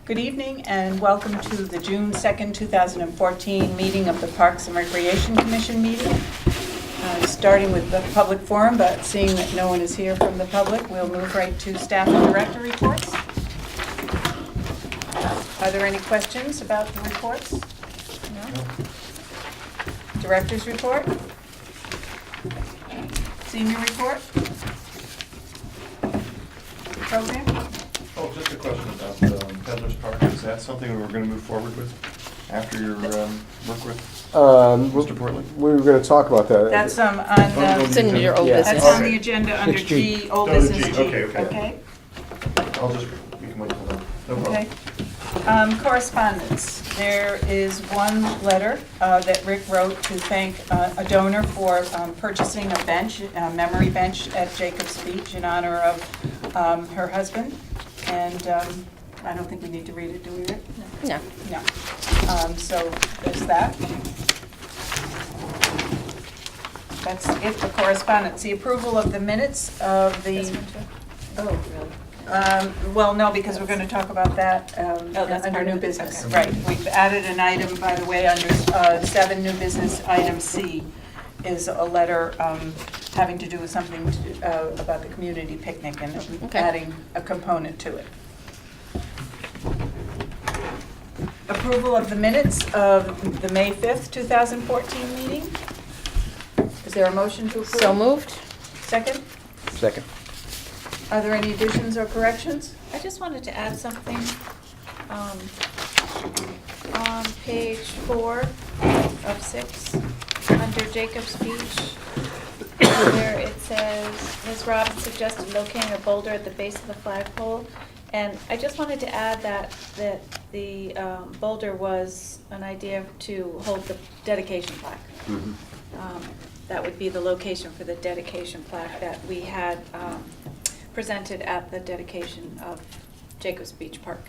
Good evening and welcome to the June 2nd, 2014 meeting of the Parks and Recreation Commission meeting. Starting with the public forum, but seeing that no one is here from the public, we'll move right to staff and director reports. Are there any questions about the reports? No? Director's report? Senior report? Program? Oh, just a question about Peddler's Park. Is that something we're going to move forward with after your work with Mr. Portland? We were going to talk about that. That's on It's in your old Yeah. business. That's on the agenda under 6G. G, old Oh, the business G, G. okay. Okay? We can wait for that. No problem. Okay. Correspondence. There is one letter that Rick wrote to thank a donor for purchasing a bench, a memory bench at Jacobs Beach in honor of her husband. And I don't think we need to read it, do we, Rick? No. No. So there's that. That's it for correspondence. The approval of the minutes of the... This one too? Oh, really? Well, no, because we're going to talk about that that's under part new of it. business. Okay. Right. We've added an item, by the way, under 7 new business, item C is a letter having to do with something about the community picnic and Okay. adding a component to it. Approval of the minutes of the May 5th, 2014 meeting. Is there a motion to approve? So moved? Second? Second. Are there any additions or corrections? I just wanted to add something. On page 4 of 6, under Jacobs Beach, where it says, Ms. Robbins suggested locating a boulder at the base of the flagpole. And I just wanted to add that the boulder was an idea to hold the dedication plaque. That would be the location for the dedication plaque that we had presented at the dedication of Jacobs Beach Park,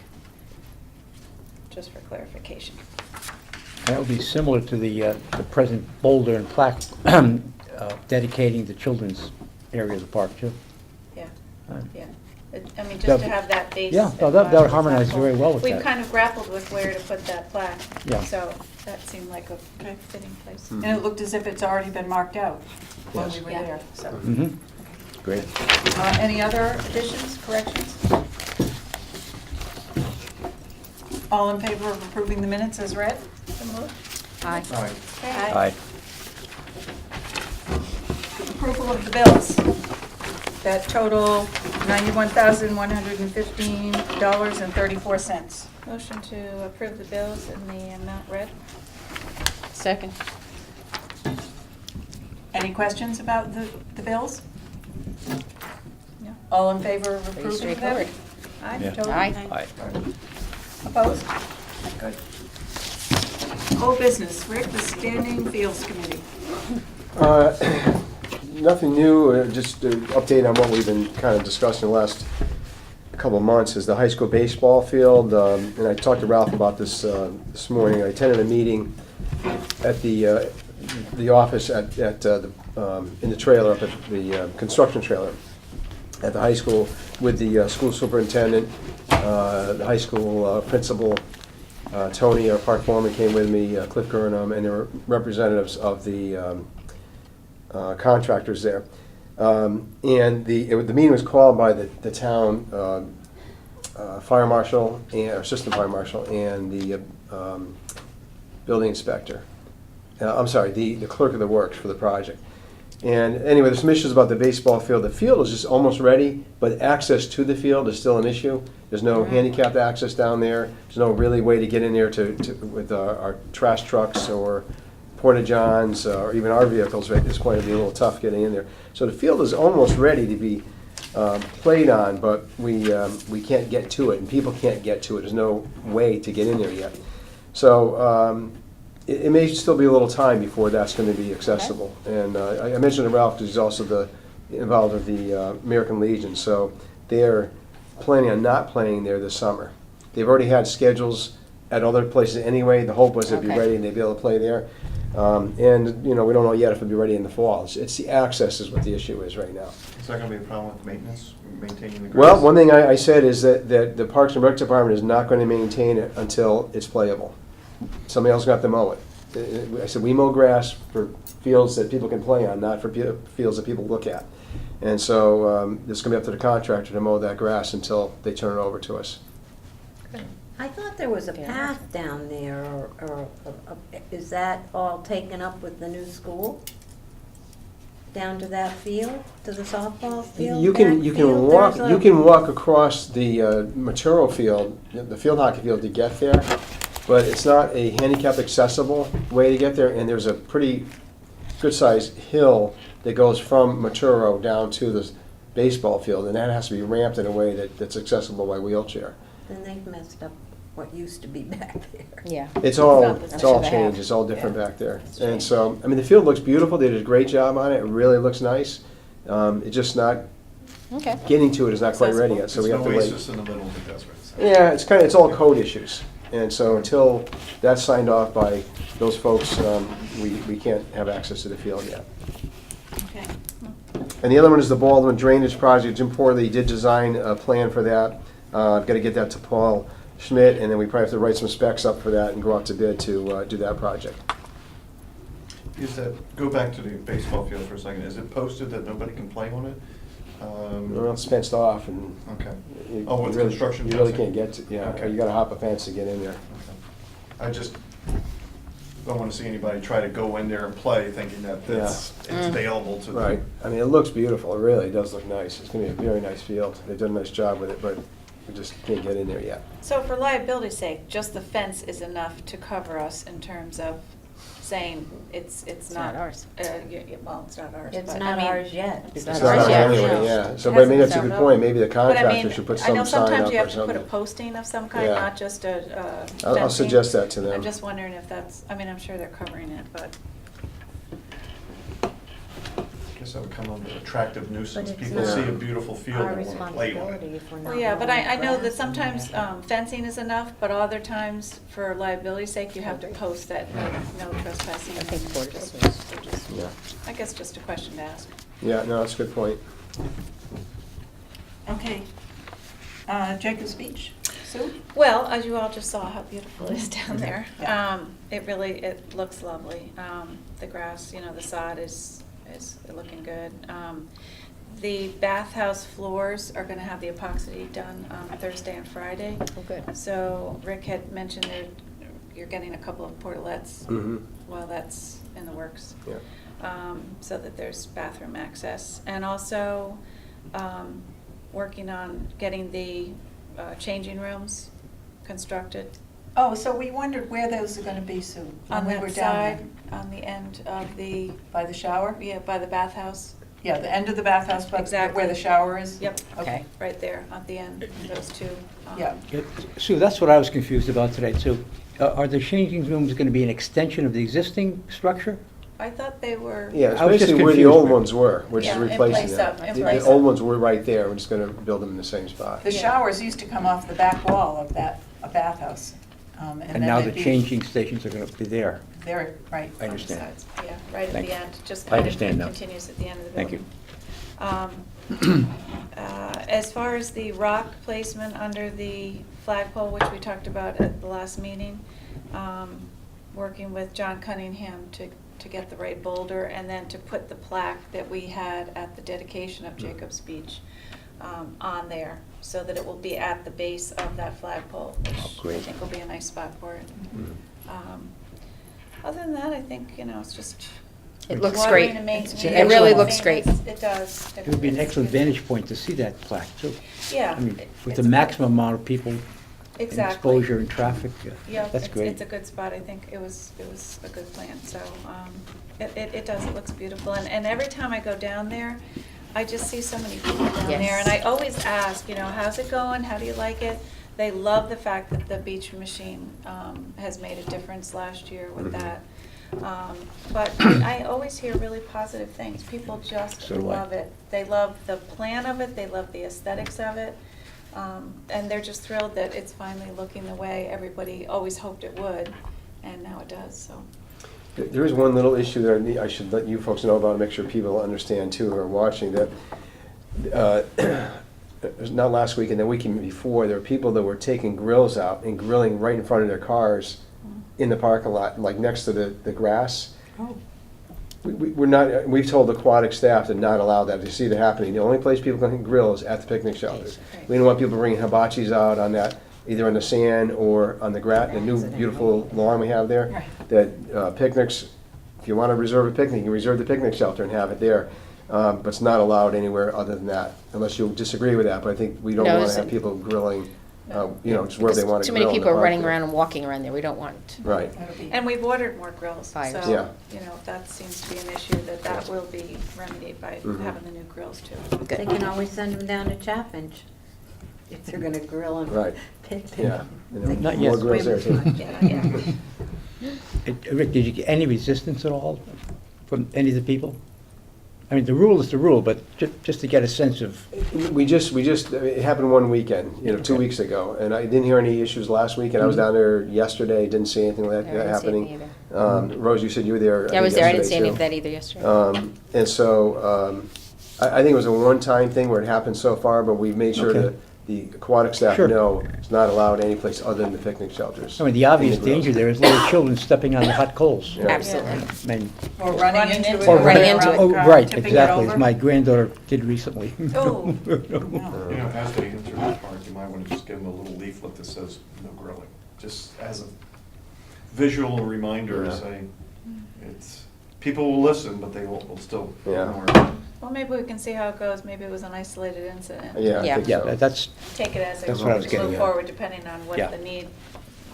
just for clarification. That would be similar to the present boulder and plaque dedicating the children's area of the park, too. Yeah, Right. yeah. I mean, just to That- have that base. Yeah, no, that would harmonize very well with We've that. kind of grappled with where to put that plaque. Yeah. So that seemed like a Okay. fitting place. And it looked as if it's already been marked out when Yes. we were Yeah. there, so. Mm-hmm. Great. Any other additions, corrections? All in favor of approving the minutes as read? So moved. Aye. All right. Okay. Aye. Approval of the bills that total $91,115.34. Motion to approve the bills in the amount read. Second. Any questions about the bills? No. All in favor of Pretty approving them? straightforward. Aye. Yeah. Totally? Aye. Aye. Opposed? Good. Old business, Rick, the Standing Fields Committee. Nothing new, just an update on what we've been kind of discussing the last couple of months is the high school baseball field. And I talked to Ralph about this this morning. I attended a meeting at the office in the trailer, up at the construction trailer at the high school with the school superintendent, the high school principal, Tony, our park foreman, came with me, Cliff Gurnham, and there were representatives of the contractors there. And the meeting was called by the town fire marshal, and assistant fire marshal, and the building inspector. I'm sorry, the clerk of the works for the project. And anyway, there's some issues about the baseball field. The field is just almost ready, but access to the field is still an issue. There's no handicapped access down there. There's no really way to get in there with our trash trucks or porta-johns or even our vehicles. Right at this point, it'd be a little tough getting in there. So the field is almost ready to be played on, but we can't get to it, and people can't get to it. There's no way to get in there yet. So it may still be a little time before that's going to be accessible. And I mentioned to Ralph because he's also involved with the American Legion, so they're planning on not playing there this summer. They've already had schedules at other places anyway. The hope was they'd be Okay. ready and they'd be able to play there. And, we don't know yet if it'll be ready in the fall. It's the access is what the issue is right now. Is that gonna be a problem with maintenance, maintaining the grass? Well, one thing I said is that the Parks and Rec Department is not going to maintain it until it's playable. Somebody else got to mow it. I said, we mow grass for fields that people can play on, not for fields that people look at. And so it's going to be up to the contractor to mow that grass until they turn it over to us. I thought there was a path down there, or is that all taken up with the new school? Down to that field, to the softball field? You can backfield? walk There's you a- can walk across the Maturo field, the field hockey field to get there, but it's not a handicap accessible way to get there. And there's a pretty good sized hill that goes from Maturo down to the baseball field, and that has to be ramped in a way that's accessible by wheelchair. Then they've messed up what used to be back there. Yeah. It's all not the same. changed. It's all different back there. And so, I mean, the field looks beautiful. They did a great job on it. It really looks nice. It's just not Okay. getting to it is not quite ready yet. So we have to It's wait. an oasis in the middle of the desert. so. Yeah, it's all code issues. And so until that's signed off by those folks, we can't have access to the field yet. Okay. And the other one is the Baldwin Drainage Project. Jim Porley did design a plan for that. I've got to get that to Paul Schmidt, and then we probably have to write some specs up for that and go out to bid to do that project. Go back to the baseball field for a second. Is it posted that nobody can play on it? Well, it's fenced off, and Okay. you Oh, with really- construction you really fencing? can't get to, yeah, Okay. you gotta hop a fence to get in there. I just don't want to see anybody try to go in there and play thinking that it's available to them. Right, I mean, it looks beautiful, it really does look nice. It's gonna be a very nice field. They've done a nice job with it, but we just can't get in there yet. So for liability's sake, just the fence is enough to cover us in terms of saying it's not. not ours. Well, it's not ours. It's but not I mean, ours yet. It's It's not not ours on yet. anyway, yeah. So, It but I mean, hasn't that's a been good out. point. Maybe the But I contractor mean, should put I know some sign sometimes up you or have to put a something. posting of some kind, Yeah. not just a I'll fencing. suggest that to them. I'm just wondering if that's, I mean, I'm sure they're covering it, but. I guess that would come under attractive nuisance. But it's People not see a beautiful field Our and want to play on it. responsibility if we're not. Well, yeah, but I know mowing that grass and sometimes everything. fencing is enough, but other times, for liability's sake, you have to post that no trespassing. I think and Porter just- does. just- Yeah, I guess just a question to ask. yeah, no, that's a good point. Okay. Jacob's Beach. Sue? Well, as you all just saw how beautiful it is down there. It looks lovely. The grass, the sod is looking good. The bathhouse floors are gonna have the epoxy done Thursday and Friday. Oh, good. So Rick had mentioned that you're getting a couple of portalets Mm-hmm, while that's in the works. yeah. So that there's bathroom access. And also, working on getting the changing rooms constructed Oh, so we wondered where those are gonna be, Sue, when on we were that down side, on the end of the, there. By the shower? by the bathhouse. Yeah, the end of the bathhouse, but Exactly. where the shower is? Yep. Okay. Right there at the end, those two. Yeah. Sue, that's what I was confused about today, too. Are the changing rooms going to be an extension of the existing structure? I thought they were. Yeah, it's I was just basically where the confused old with- ones were, we're just Yeah, in replacing place them. of- in The place old of. ones were right there, we're just gonna build them in the same spot. The Yeah. showers used to come off the back wall of that bathhouse. And then now they'd the be- changing stations are going to be there. They're, right. I understand. Sides. Yeah, right at Thank the you. end, just I kind of understand now. continues at the end of the Thank building. you. As far as the rock placement under the flagpole, which we talked about at the last meeting, working with John Cunningham to get the right boulder, and then to put the plaque that we had at the dedication of Jacob's Beach on there, so that it will be at the base of that flagpole, which Oh, I great. think will be a nice spot for it. Mhm. Other than that, I think, it's just. It looks watering great. and maintenance. It really looks great. It does. It would be an It's- excellent it's- vantage point to see that plaque, too. Yeah. I mean, with it's the a- maximum amount of people and Exactly. exposure and traffic, Yeah, that's great. It's a good spot. I think it was a good plan, so, it does, it looks beautiful. And every time I go down there, I just see so many people down there. Yes. And I always ask, how's it going? How do you like it? They love the fact that the beach machine, has made a difference last year with Mhm. that. But I always hear really positive things. People just So do I. love it. They love the plan of it, they love the aesthetics of it. And they're just thrilled that it's finally looking the way everybody always hoped it would, and now it does, so. There is one little issue there, I should let you folks know about, and make sure people understand too who are watching, that not last week and the weekend before, there were people that were taking grills out and grilling right in front of their cars in the parking lot, like next to the grass. We're not, we've told the aquatic staff to not allow that. If you see that happening, the only place people can grill is at the picnic shelters. We don't want people bringing hibachis out on that, either on the sand or on the grass, the new beautiful lawn we have there. That picnics, if you want to reserve a picnic, you can reserve the picnic shelter and have it there. But it's not allowed anywhere other than that, unless you disagree with that. But I think we don't No, want to it's- have people grilling, just where they want to Too grill. many in the people are park running there. around and walking around there. We don't want. Right. That'll be- And we've ordered more grills, so, Fires. Yeah. if that seems to be an issue, that will be remedied by Mhm. having the new grills too. They can always send them down to Chaffinch if they're gonna grill and Right. pit. Yeah. And then Not more yet. grills there too. Yeah. Rick, did you get any resistance at all from any of the people? I mean, the rule is the rule, but just to get a sense of, We just, it happened one weekend, 2 weeks ago, and I didn't hear any issues last week, and I was down there yesterday, didn't see anything like I that didn't see happening. anything Rose, you said you were there. Yeah, I was there. I didn't see yesterday, any of too. that either yesterday. And so, I think it was a one-time thing where it happened so far, but we've made sure Okay. that the aquatic staff Sure. know it's not allowed any place other than the picnic shelters. I mean, the obvious And the grills. danger there is little children stepping on the hot coals. Yeah. Absolutely. I mean, Or running into it. or running into it. Oh, right, tipping it exactly, as over. my granddaughter did recently. Oh, no. As they enter the park, you might want to just give them a little leaflet that says no grilling, just as a visual reminder to Yeah. say, it's, people will listen, but they will still Yeah. ignore it. Well, maybe we can see how it goes, maybe it was an isolated incident. Yeah, I Yeah. think Yeah, so. that's, Take it as That's what I was a getting move at. forward, depending on what Yeah. the need.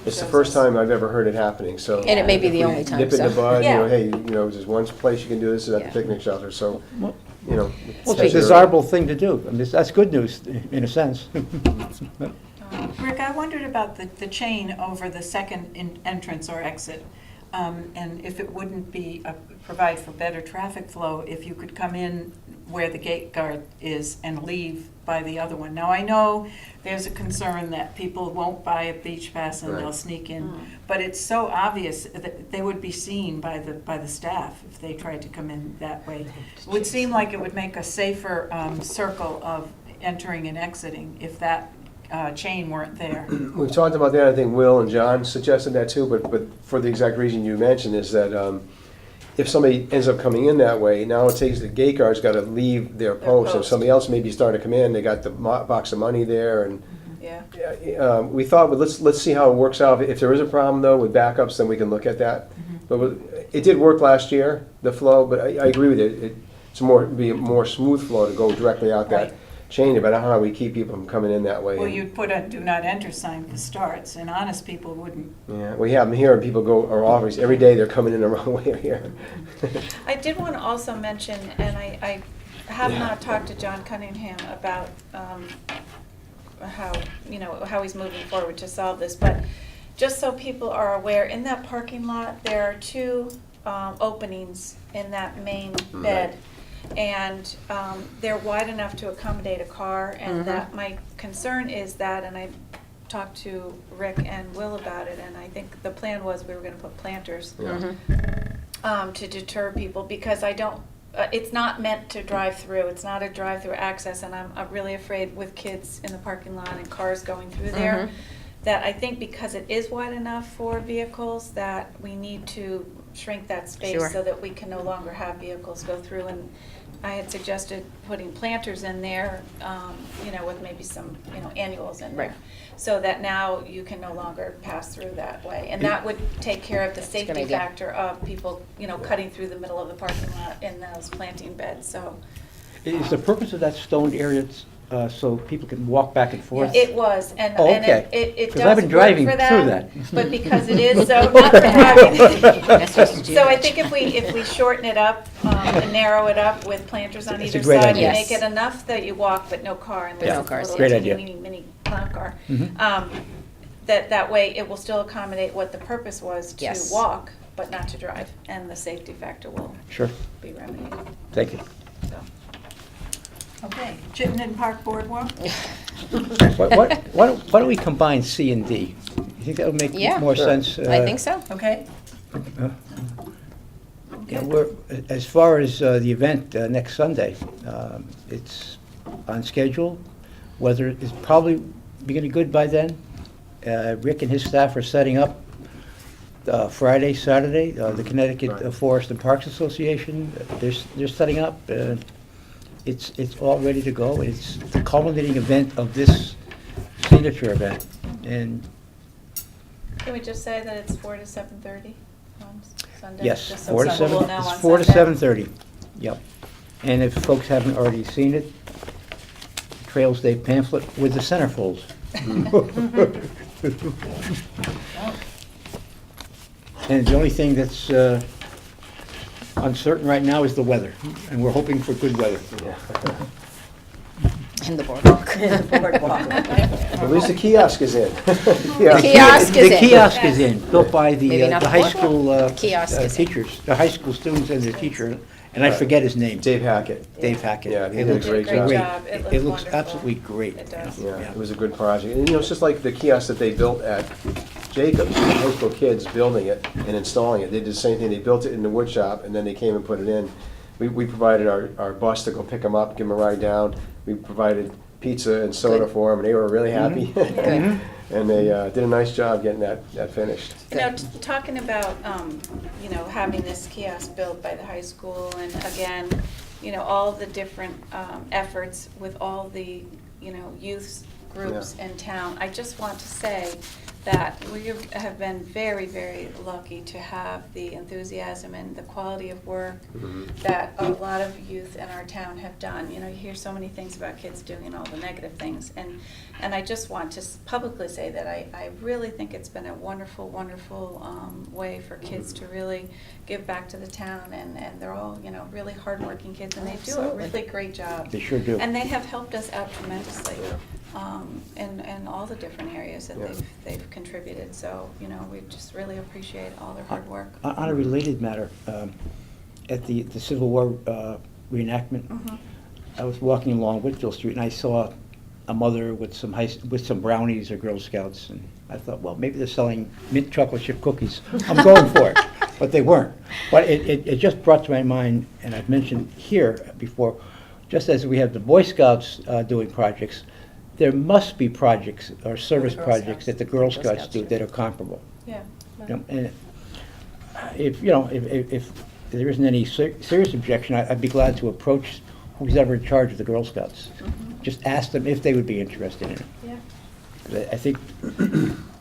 It's the shows first us. time I've ever heard it happening, so. And it may be if the we only time, Nip it in the so. bud, Yeah. hey, there's one place you can do this, is at the Yeah. picnic shelter, so, well, Well, it's a desirable thing to do. I mean, that's good news, in a sense. Rick, I wondered about the chain over the second entrance or exit, and if it wouldn't be, provide for better traffic flow if you could come in where the gate guard is and leave by the other one. Now, I know there's a concern that people won't buy a beach pass and they'll Right. sneak in, Mm. but it's so obvious that they would be seen by the staff if they tried to come in that way. It would seem like it would make a safer circle of entering and exiting if that chain weren't there. We've talked about that, I think Will and John suggested that too, but for the exact reason you mentioned is that if somebody ends up coming in that way, now it takes, the gate guard's gotta leave their post. If post. somebody else maybe starting to come in, they got the box of money there, and Yeah. we thought, well, let's see how it works out. If there is a problem though with backups, then we can look at that. But it did work last year, the flow, but I agree with you. It's be a more smooth flow to go directly out that Right. chain, but I don't know how we keep people from coming in that way. Well, And- you'd put a do not enter sign for starts, and honest people wouldn't. Yeah, we have them here, and people are always, every day they're coming in the wrong way here. I did want to also mention, and I have not talked to John Cunningham about how he's moving forward to solve this, but just so people are aware, in that parking lot, there are two openings in that main bed. And they're wide enough to accommodate a car, and that my concern is that, and I talked to Rick and Will about it, and I think the plan was we were gonna put planters to deter people, because I don't, it's not meant to drive through, it's not a drive-through access, and I'm really afraid with kids in the parking lot and cars going through there, that I think because it is wide enough for vehicles, that we need to shrink that space Sure. so that we can no longer have vehicles go through. And I had suggested putting planters in there, with maybe some, annuals in there. Right. So that now you can no longer pass through that way. And that would take care of the a good safety idea. factor of people, cutting through the middle of the parking lot in those planting beds, so. Is the purpose of that stoned area so people can walk back and forth? It was, and Oh, and okay. it 'Cause I've does been work driving for through that, that. but because it is so, not for driving. That's just to do So I that. think if we shorten it up, and narrow it up with planters on It's a either great side, idea. and make Yes. it enough that you walk, but no car, and Yeah, there's a cars, little Great teeny idea. mini clown car. Mhm. That way, it will still accommodate what the purpose was, to Yes. walk, but not to drive, and the safety factor will Sure, be remedied, thank you. so. Okay, Chittenden Park Boardwalk? Why don't we combine C and D? You think that would make Yeah. more Sure. sense? I think so. Okay, Yeah, we're, as far as the event next Sunday, it's on schedule. Weather is probably beginning good by then. Rick and his staff are setting up Friday, Saturday, the Connecticut Right. Forest and Parks Association. They're setting up. It's all ready to go. It's the culminating event of this signature event. And Can we just say that it's 4 to 7:30 on Sunday? yes, Just so 4 to people 7, will know on it's 4 to Sunday. 7:30. Yep. And if folks haven't already seen it, Trails Day pamphlet with the centerfolds. And the only thing that's uncertain right now is the weather, and we're hoping for good weather. In the boardwalk. At least the kiosk is in. The kiosk is The in. kiosk is in, built by Maybe the not the high boardwalk. school Kiosk is in. teachers, the high school students and the teacher, and I forget his name. Dave Hackett. Dave Hackett. Yeah, he It did a looks great Great job. job. It looks It looks wonderful. absolutely great. It does. Yeah, Yeah. it was a good project. And, it's just like the kiosk that they built at Jacobs, the high school kids building it and installing it. They did the same thing. They built it in the wood shop, and then they came and put it in. We provided our bus to go pick them up, give them a ride down. We provided pizza and soda Good. for them, and they were really happy. Good. And they did a nice job getting that finished. You know, talking about, you know, having this kiosk built by the high school, and again, you know, all the different efforts with all the, you know, youth groups in town. I just want to say that we have been very, very lucky to have the enthusiasm and the quality of work that a lot of youth in our town have done. You know, you hear so many things about kids doing all the negative things, and I just want to publicly say that I really think it's been a wonderful, wonderful way for kids to really give back to the town, and they're all, you know, really hardworking kids, and they do a Absolutely. really great job. They sure do. And they have helped us out tremendously in all the different areas that Yeah. they've contributed. So, you know, we just really appreciate all their hard work. On a related matter, at the Civil War reenactment, Mhm. I was walking along Whitfield Street and I saw a mother with some brownies or Girl Scouts, and I thought, well, maybe they're selling mint chocolate chip cookies. I'm going for it, but they weren't. But it just brought to my mind, and I've mentioned here before, just as we have the Boy Scouts doing projects, there must be projects or service Girl projects Scouts. that the Girl Girl Scouts Scouts do do. that are comparable. Yeah. You know, and if there isn't any serious objection, I'd be glad to approach who's ever in charge of the Girl Scouts. Mhm. Just ask them if they would be interested in it. Yeah. 'Cause I think,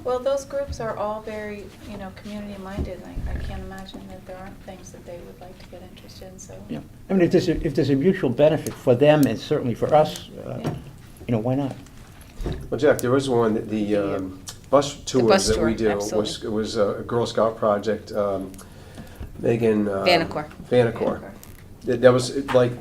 Well, those groups are all very, you know, community-minded. I can't imagine that there aren't things that they would like to get interested in, so. you know, I mean, if there's a mutual benefit for them and certainly for us, Yeah. you know, why not? Well, Jack, there was one, the bus tours bus that we tour, do absolutely. was a Girl Scout project. Megan. Vanacore. Vanacore. That was like,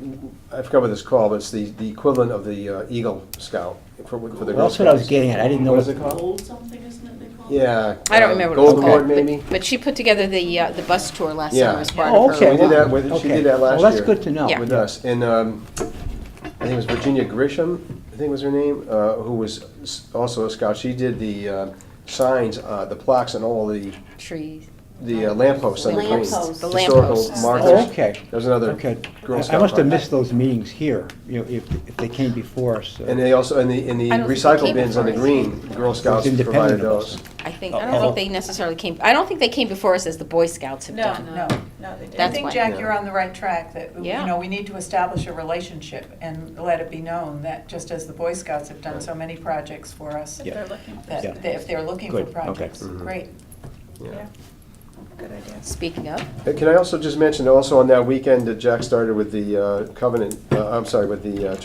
I forgot what it's called, but it's the equivalent of the Eagle Scout for the Girl Scouts. Well, that's what I was getting at. I didn't know. What is it called? Gold something, isn't it they call it? Yeah. I don't remember. Gold okay. Award, maybe? But she put together the bus tour last Yeah. summer as part Oh, of So her. we did that with, she Okay. did that last year. Well, that's good to know. Yeah. With us. And I think it was Virginia Grisham, I think was her name, who was also a scout. She did the signs, the plaques on all the Trees. lampposts on the green. Lampposts. The Historical lampposts. markers. Oh, okay. There's another Okay. Girl I Scout must have project. missed those meetings here, you know, if they came before us. And they also, in the I don't think recycle they came bins on the before green, Girl Scouts independent provided of us. those. I think, Oh, I don't oh. think they necessarily came, I don't think they came before us as the Boy Scouts have No, done. no, No, they didn't. I That's think, why. Jack, Yeah. you're on the right track, that, you Yeah. know, we need to establish a relationship and let it be known that just as the Boy Scouts have done so many projects for us, If Yeah. they're looking for that Yeah. if they're looking for Good, okay. projects, Mhm. great. Yeah. Good idea. Speaking of, Can I also just mention, also on that weekend that Jack started with the Covenant, I'm sorry, with the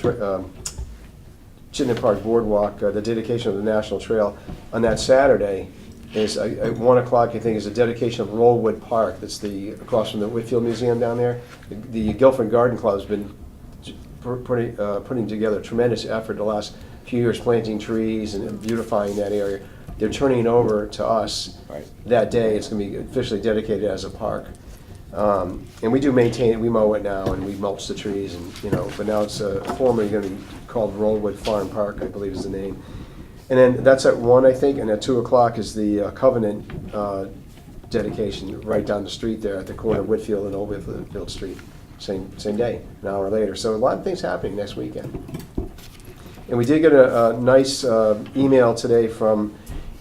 Chittenden Park Boardwalk, the dedication of the National Trail, on that Saturday is, at 1 o'clock, I think, is a dedication of Rollwood Park. That's across from the Whitfield Museum down there. The Guilford Garden Club's been putting together a tremendous effort the last few years, planting trees and beautifying that area. They're turning it over to us Right. that day. It's going to be officially dedicated as a park. And we do maintain it, we mow it now, and we mulch the trees, and, you know, but now it's formerly going to be called Rollwood Farm Park, I believe is the name. And then that's at 1, I think, and at 2 o'clock is the Covenant dedication right down the street there at the corner of Whitfield and Old Whitfield Street, same day, an hour later. So a lot of things happening next weekend. And we did get a nice email today from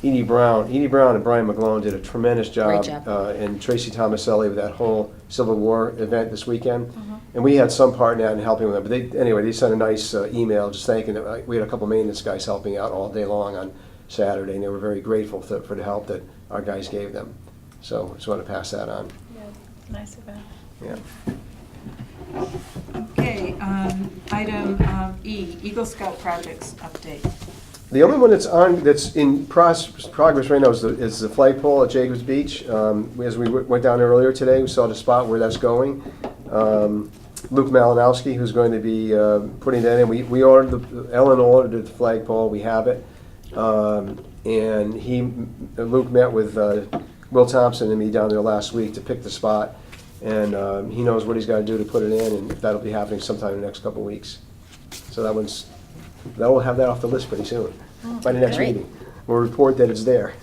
Edie Brown. Edie Brown and Brian McGlone did a tremendous job. Great job. And Tracy Tomaselli with that whole Civil War event this weekend. And we had some part in that and helping with that. But they sent a nice email just thanking them. We had a couple maintenance guys helping out all day long on Saturday, and they were very grateful for the help that our guys gave them. So just want to pass that on. Yeah, nice event. Yeah. Okay, item E, Eagle Scout projects update. The only one that's in progress right now is the flagpole at Jacobs Beach. As we went down there earlier today, we saw the spot where that's going. Luke Malinowski, who's going to be putting that in. We ordered Ellen ordered the flagpole. We have it, and Luke met with Will Thompson and me down there last week to pick the spot, and he knows what he's got to do to put it in, and that'll be happening sometime in the next couple of weeks. So we'll have that off the list pretty soon, by the next Great. meeting. We'll report that it's there.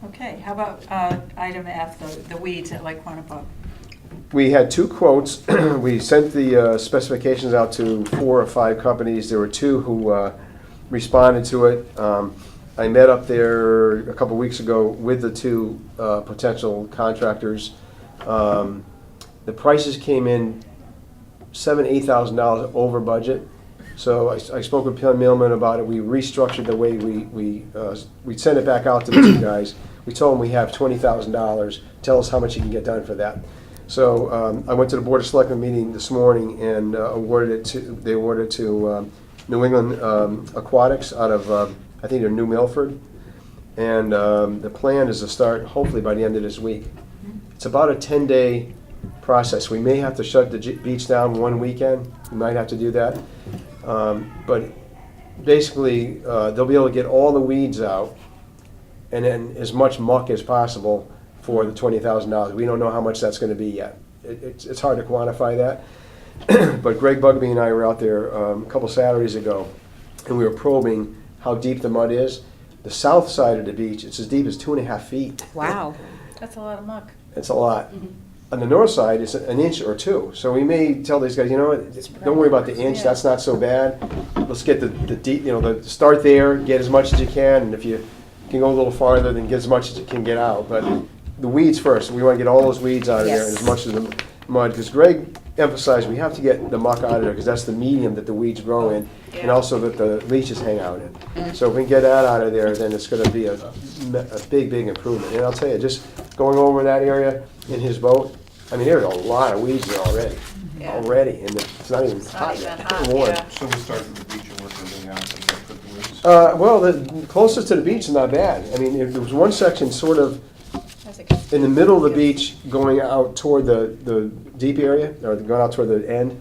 Okay, how about item F, the weeds at Lake Quantico? We had 2 quotes. We sent the specifications out to 4 or 5 companies. There were 2 who responded to it. I met up there a couple weeks ago with the 2 potential contractors. The prices came in $7,000–8,000 over budget. So I spoke with Penn Millman about it. We restructured the way we sent it back out to the 2 guys. We told them we have $20,000. Tell us how much you can get done for that. So I went to the Board of Selectmen meeting this morning and awarded it to New England Aquatics out of, I think they're New Milford. And the plan is to start hopefully by the end of this week. It's about a 10-day process. We may have to shut the beach down one weekend. We might have to do that. But basically, they'll be able to get all the weeds out and then as much muck as possible for the $20,000. We don't know how much that's going to be yet. It's hard to quantify that. But Greg Bugby and I were out there a couple Saturdays ago, and we were probing how deep the mud is. The south side of the beach, it's as deep as 2.5 feet. Wow. That's a lot of muck. It's a lot. On the north side, it's an inch or 2. So we may tell these guys, you know what, don't worry about the inch, that's not so bad. Let's get the deep, start there, get as much as you can, and if you can go a little farther, then get as much as you can get out. But the weeds first. We want to get all those weeds out of there and as much of the mud. Because Greg emphasized we have to get the muck out of there because that's the medium that the weeds grow in, and also that the leaches hang out in. So if we can get that out of there, then it's going to be a big, big improvement. And I'll tell you, just going over that area in his boat, I mean, there's a lot of weeds there already. Yeah. Already, and it's not even It's hot not yet. even hot, Warm. yeah. So we start with the beach and work everything out and then put the weeds. Well, the closest to the beach is not bad. I mean, there was one section sort of That's a good. in the middle of the beach going out toward the deep area, or going out toward the end.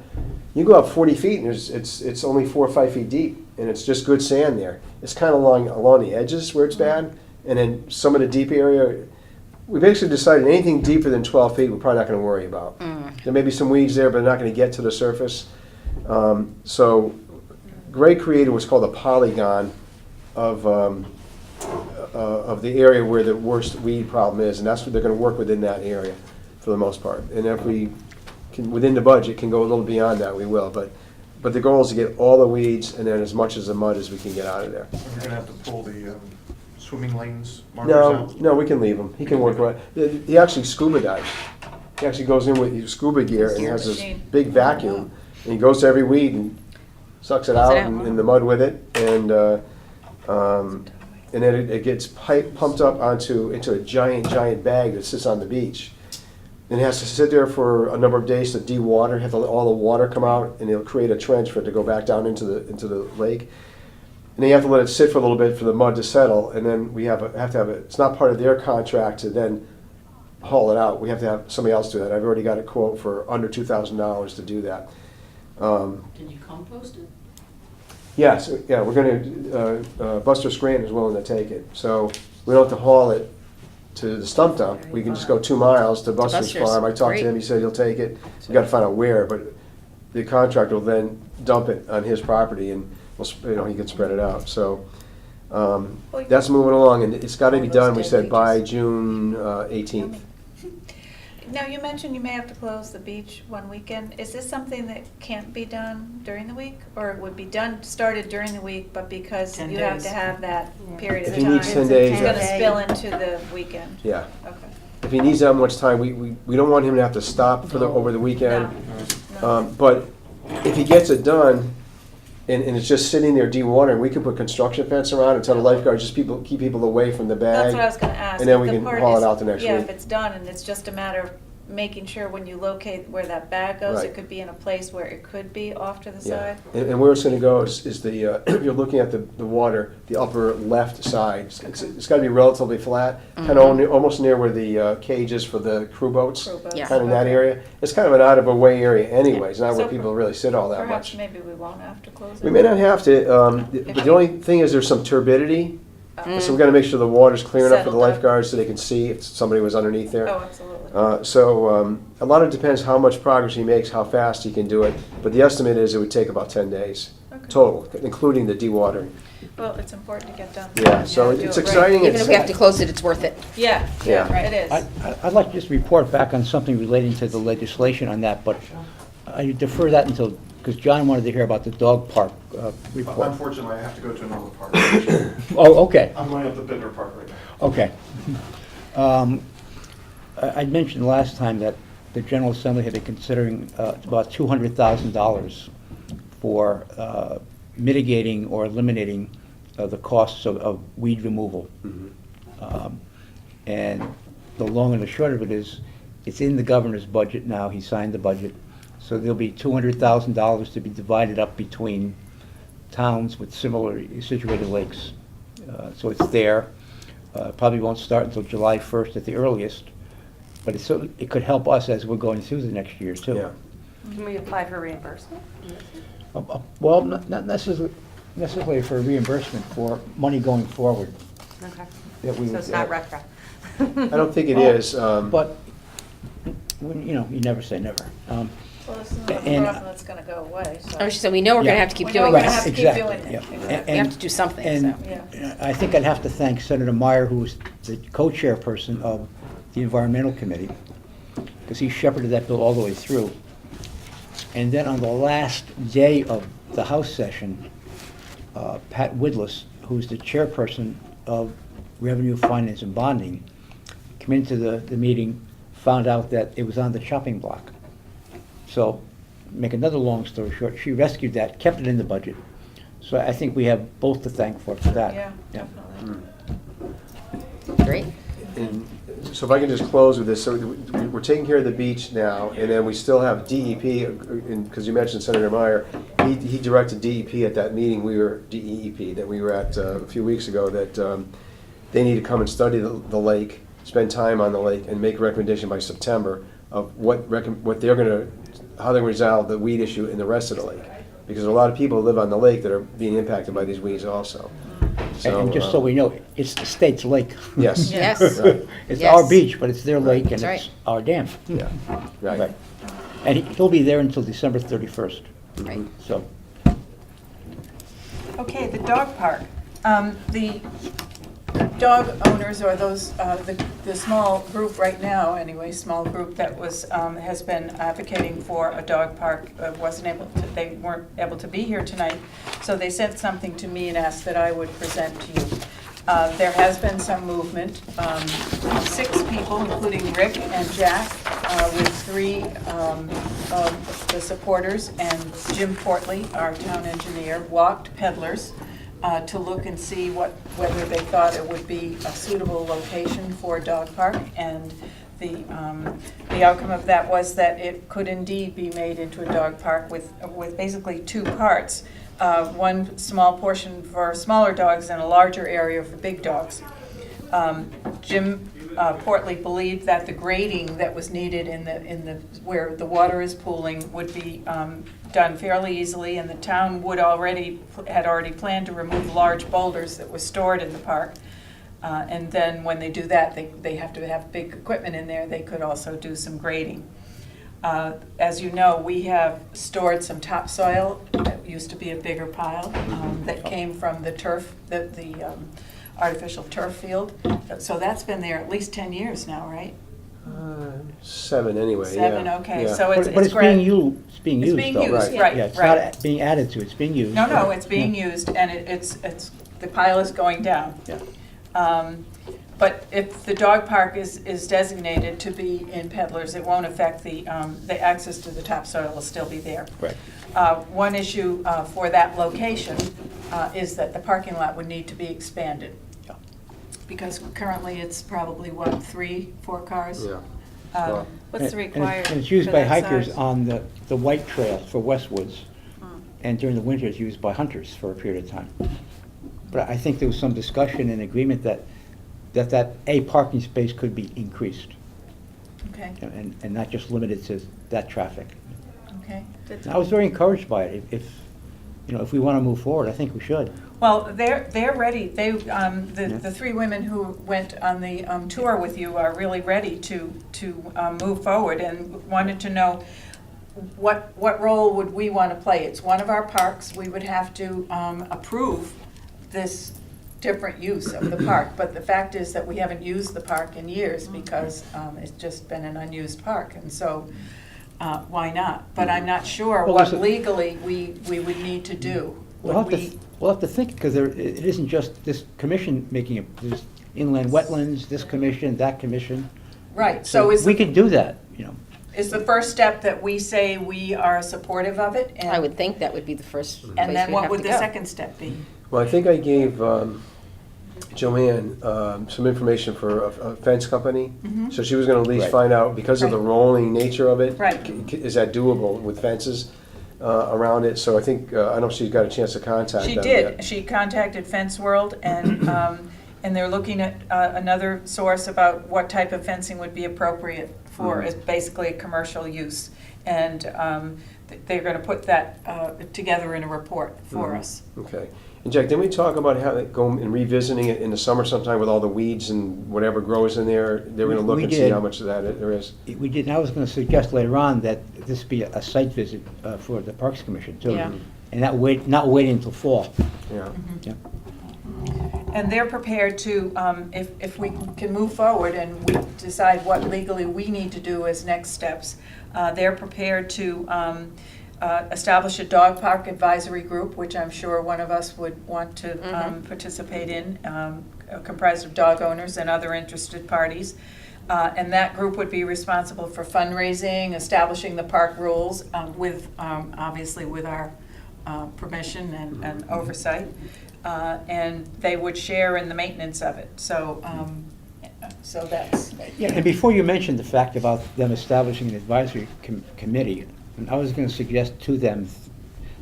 You go up 40 feet and it's only 4 or 5 feet deep, and it's just good sand there. It's kind of along the edges where it's bad, and then some of the deep area, we basically decided anything deeper than 12 feet we're probably not going to worry about. There may be some weeds there, but they're not going to get to the surface. So Greg created what's called a polygon of the area where the worst weed problem is, and that's what they're going to work within that area for the most part. And if we can, within the budget, can go a little beyond that, we will. But the goal is to get all the weeds and then as much as the mud as we can get out of there. We're gonna have to pull the swimming lanes markers out? No, we can leave him. He can work right. He actually scuba dives. He actually goes in with his scuba gear and has this Machine. big vacuum, and he goes to every weed and sucks it out in the mud with it, and then it gets pumped up into a giant bag that sits on the beach. And it has to sit there for a number of days to de-water, have all the water come out, and it'll create a trench for it to go back down into the lake. And then you have to let it sit for a little bit for the mud to settle, and then we have to have it. It's not part of their contract to then haul it out. We have to have somebody else do that. I've already got a quote for under $2,000 to do that. Did you compost it? Yes, yeah, we're going to, Buster Scranton is willing to take it. So we don't have to haul it to the stump dump. We can just go 2 miles to Buster's Buster's, farm. I talked great. to him, he said he'll take it. We got to find out where, but the contractor will then dump it on his property and he can spread it out. So That's moving along, and it's got to be All those done, we dead said, by beaches. June 18th. Now, you mentioned you may have to close the beach one weekend. Is this something that can't be done during the week? Or it would be started during the week, but because 10 you have days. to have that period of If he time? needs 10 days, It's gonna yeah. spill into the weekend? Yeah. Okay. If he needs that much time, we don't want him to have to stop for over the weekend. No. But if he gets it done, and it's just sitting there dewatering, we can put construction fence around and tell the lifeguards, just keep people away from the bag. That's what I was gonna ask. And then If we the can part haul it is- out the next Yeah, week. if it's done and it's just a matter of making sure when you locate where that bag goes, Right. it could be in a place where it could be off to the Yeah, side? and where it's gonna go is the, if you're looking at the water, the upper left side, it's gotta be relatively flat, kind of almost near where the cage is for the crew boats. Crew boats. Yeah. Kind of in that Okay. area. It's kind of an out of a way area anyways, not where So people really sit all that Perhaps much. maybe we won't have to close it? We may not have to, but the only thing is there's some turbidity, so we gotta make sure the water's clear enough for the Settled up. lifeguards so they can see if somebody was underneath there. Oh, absolutely. So a lot of it depends how much progress he makes, how fast he can do it, but the estimate is it would take about 10 days Okay. total, including the dewatering. Well, it's important to get done. Yeah, so Do it's it right. exciting. Even if we have to close it, it's worth it. Yeah, Yeah. yeah, it is. I'd like to just report back on something relating to the legislation on that, but I defer that until, because John wanted to hear about the dog park report. Unfortunately, I have to go to another park. Oh, okay. I'm going up to Bittner Park right now. Okay. I mentioned last time that the General Assembly had been considering about $200,000 for mitigating or eliminating the costs of weed removal. And the long and the short of it is, it's in the governor's budget now, he signed the budget, so there'll be $200,000 to be divided up between towns with similarly situated lakes. So it's there. Probably won't start until July 1st at the earliest, but it could help us as we're going through the next year, too. Yeah. Can we apply for reimbursement? Well, not necessarily for reimbursement, for money going forward. Okay. that we So would- it's not retro? I don't think it is. But, you never say never. Well, this is not a And- problem that's gonna go away, so. Oh, so we know we're gonna Yeah. have to keep We know doing we're gonna this. have to keep Exactly, doing it. yeah. Exactly. We have to do something, And so. Yeah. I think I'd have to thank Senator Meyer, who was the co-chairperson of the Environmental Committee, because he shepherded that bill all the way through. And then on the last day of the House session, Pat Widless, who's the chairperson of Revenue, Finance, and Bonding, came into the meeting, found out that it was on the chopping block. So, make another long story short, she rescued that, kept it in the budget. So I think we have both to thank for that. Yeah, definitely. Great. And so if I can just close with this, so we're taking care of the beach now, and then we still have DEP, because you mentioned Senator Meyer, he directed DEP at that meeting, DEP, that we were at a few weeks ago, that they need to come and study the lake, spend time on the lake, and make a recommendation by September of what they're gonna, how they resolve the weed issue in the rest of the lake. Because there are a lot of people who live on the lake that are being impacted by these weeds also. And just so we know, it's the state's lake. Yes. Yes. Right. It's Yes. our beach, but it's their lake and That's right. it's our dam. Yeah, right. Right. And he'll be there until December 31st, Right. so. Okay, the dog park. The dog owners, or those, the small group right now, anyway, small group that has been advocating for a dog park, they weren't able to be here tonight, so they sent something to me and asked that I would present to you. There has been some movement. 6 people, including Rick and Jack, with 3 of the supporters, and Jim Portley, our town engineer, walked Peddlers to look and see whether they thought it would be a suitable location for a dog park. And the outcome of that was that it could indeed be made into a dog park with basically 2 parts. One small portion for smaller dogs and a larger area for big dogs. Jim Portley believed that the grading that was needed in the where the water is pooling would be done fairly easily, and the town had already planned to remove large boulders that were stored in the park. And then when they do that, they have to have big equipment in there. They could also do some grading. As you know, we have stored some topsoil used to be a bigger pile that came from the turf, the artificial turf field. So that's been there at least 10 years now, right? 7 anyway, yeah. 7, okay, Yeah. so But it's it's being grand- used, it's being It's used being though. used, Right. right, Yeah, it's right. not being added to, it's being used. No, it's being Yeah. used, and it's, the pile is going down. Yeah. But if the dog park is designated to be in Peddlers, it won't affect the access to the topsoil will still be there. Right. One issue for that location is that the parking lot would need to be expanded. Yeah. Because currently it's probably, what, 3, 4 cars? Yeah. Um, What's And required? it's used for by that hikers size? on the White Trail for Westwoods, Mm. and during the winter it's used by hunters for a period of time. But I think there was some discussion and agreement that a parking space could be increased, Okay, and not just limited to that traffic. okay. Did- And I was very encouraged by it. If we want to move forward, I think we should. Well, they're ready. The 3 women who went on the tour with you are really ready to move forward and wanted to know what role would we want to play. It's one of our parks. We would have to approve this different use of the park. But the fact is that we haven't used the park in years because it's just been an unused park. And so why not? But I'm not sure Well, what listen- legally we would need to do. We'll Would have to, we'll have to think, because it isn't just this commission making it, there's inland wetlands, this commission, that commission. Right, so We could do that, is the first step that we say we are supportive of it? and- I would think that would be the first place And then we'd what have would to the go. second step be? Well, I think I gave Joanne some information for a fence company. Mhm. So she was gonna at least Right. find out, because of the Right. rolling nature of it. Right. Is that doable with fences around it? So I think, I don't know if she's got a chance to contact them She yet. did, she contacted Fence World, and they're looking at another source about what type of fencing would be appropriate for, Mhm. as basically a commercial use. And they're gonna put that together in a report for Mhm. us. Okay. And Jack, didn't we talk about how they go and revisiting it in the summer sometime with all the weeds and whatever grows in there? They were gonna look We and see did. how much of that there is. We did, and I was going to suggest later on that this be a site visit for the Parks Commission, too. Yeah. And not waiting until fall. Yeah. Yeah. And they're prepared to, if we can move forward and we decide what legally we need to do as next steps, they're prepared to establish a dog park advisory group, which I'm sure one of us would want to participate in, comprised of dog owners and other interested parties. And that group would be responsible for fundraising, establishing the park rules, with, obviously with our permission and oversight. And they would share in the maintenance of it. So that's, Yeah, and before you mentioned the fact about them establishing an advisory committee, I was going to suggest to them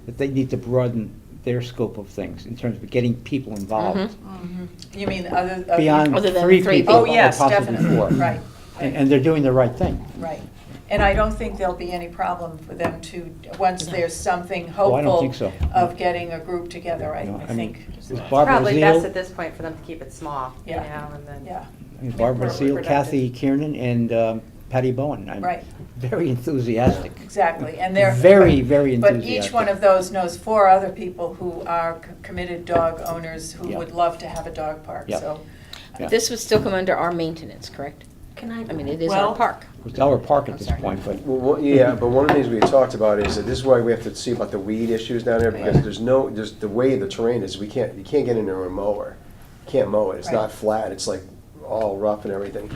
that they need to broaden their scope of things in terms of getting people involved. you mean other? Beyond Other than 3 3 people, Oh, or yes, possibly definitely, 4. right. And they're doing the right thing. Right. And I don't think there'll be any problem for them to, once there's something Oh, I don't hopeful think so. of getting a group together, I No, I I mean, think, There's Barbara Probably best Zeal, at this point for them to keep it small, you Yeah. know, and then. yeah, Barbara More Zeal, productive. Kathy Kiernan, and Patty Bowen. I'm right, very enthusiastic. exactly. And they're. Very, very But enthusiastic. each one of those knows 4 other people who are committed dog owners who Yeah. would love to have a dog park, Yeah. so. Yeah. This would still come under our maintenance, correct? Can I? I mean, it is Well- our park. It's our park at I'm this sorry. point, but Well, yeah, but one of the things we had talked about is that this is why we have to see about the weed issues down there, because there's the way the terrain is, you can't get in there with a mower. You can't mow it, it's Right. not flat, it's like all rough and everything.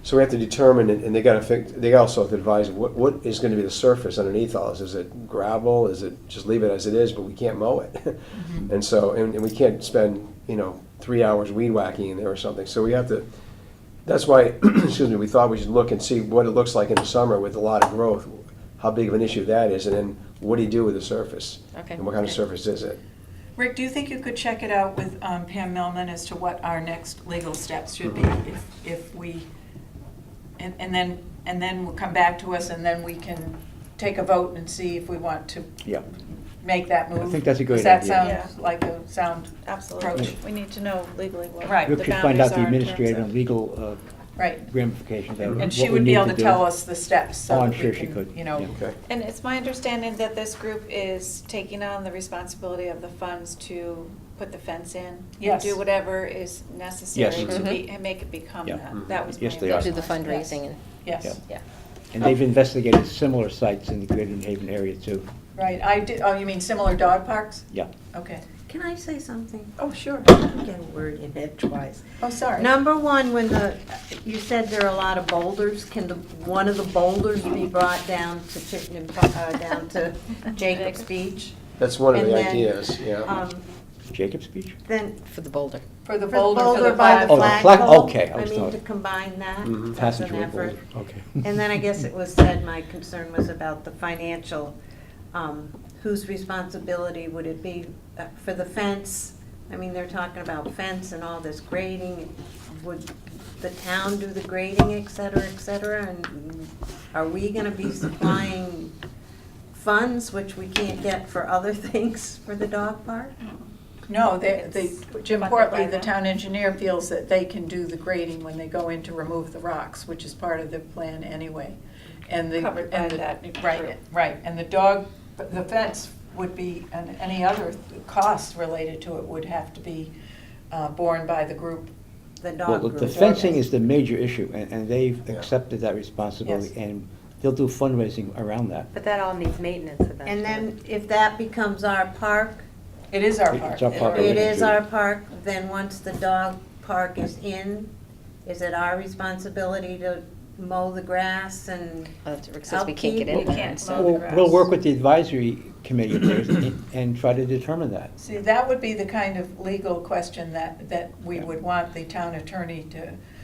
So we have to determine, and they they also have to advise, what is gonna be the surface underneath all this? Is it gravel, is it, just leave it as it is, but we can't mow it? And so, and we can't spend, 3 hours weed whacking in there or something, so we have to, that's why, excuse me, we thought we should look and see what it looks like in the summer with a lot of growth, how big of an issue that is, and then what do you do with the surface? Okay. And what kind of surface is it? Rick, do you think you could check it out with Pam Millman as to what our next legal steps should be if we, and then we'll come back to us and then we can take a vote and see if we want to yeah. make that move? I think that's a great Does that idea. sound like a sound? Absolutely. Approach. We need to know legally what Right. the Rick should find out boundaries the are in terms administrative of- and legal Right. ramifications. of And what she we would be need able to do. tell us the steps, so Oh, I'm that we sure she can, could, you know. yeah. Okay. And it's my understanding that this group is taking on the responsibility of the funds to put the fence in. Yes. And do whatever is necessary Yes. to be, and make it become Yeah. that. That was my Yes, they are. Do the impression. fundraising and, Yes, Yeah. yeah. And they've investigated similar sites in the Greater New Haven area too. right. I did, oh, you mean similar dog parks? Yeah. Okay. Can I say something? Oh, sure. Get a word in edgewise. Oh, sorry. Number one, you said there are a lot of boulders, can one of the boulders be brought down to Chittenden, down to Jacobs Beach? That's one of And the then, ideas, yeah. Jacobs Beach? Then, For the boulder. For the for the boulder, for boulder the by the Oh, the flag. flag- flagpole? okay, I I was mean, thought- to combine that Mhm. as an Passenger effort. boulder, okay. And then I guess it was said, my concern was about the financial, whose responsibility would it be for the fence? I mean, they're talking about fence and all this grading. Would the town do the grading, et cetera, and are we gonna be supplying funds, which we can't get for other things for the dog park? No, It's Jim funded Portley, by the them. town engineer, feels that they can do the grading when they go in to remove the rocks, which is part of the plan anyway. And the. Covered by and the- that group. Right, right, and the fence would be, and any other costs related to it would have to be borne by the group. The Well, dog the group? fencing is the major issue, and they've Yeah. accepted that responsibility, Yes. and they'll do fundraising around that. But that all needs maintenance eventually. And then if that becomes our park, It is our It's park. our park. it is our park, then once the dog park is in, is it our responsibility to mow the grass and? Rick says we can't get in You there. can't so- mow the We'll grass. we'll work with the advisory committee of theirs and try to determine that. See, that would be the kind of legal question that we Yeah. would want the town attorney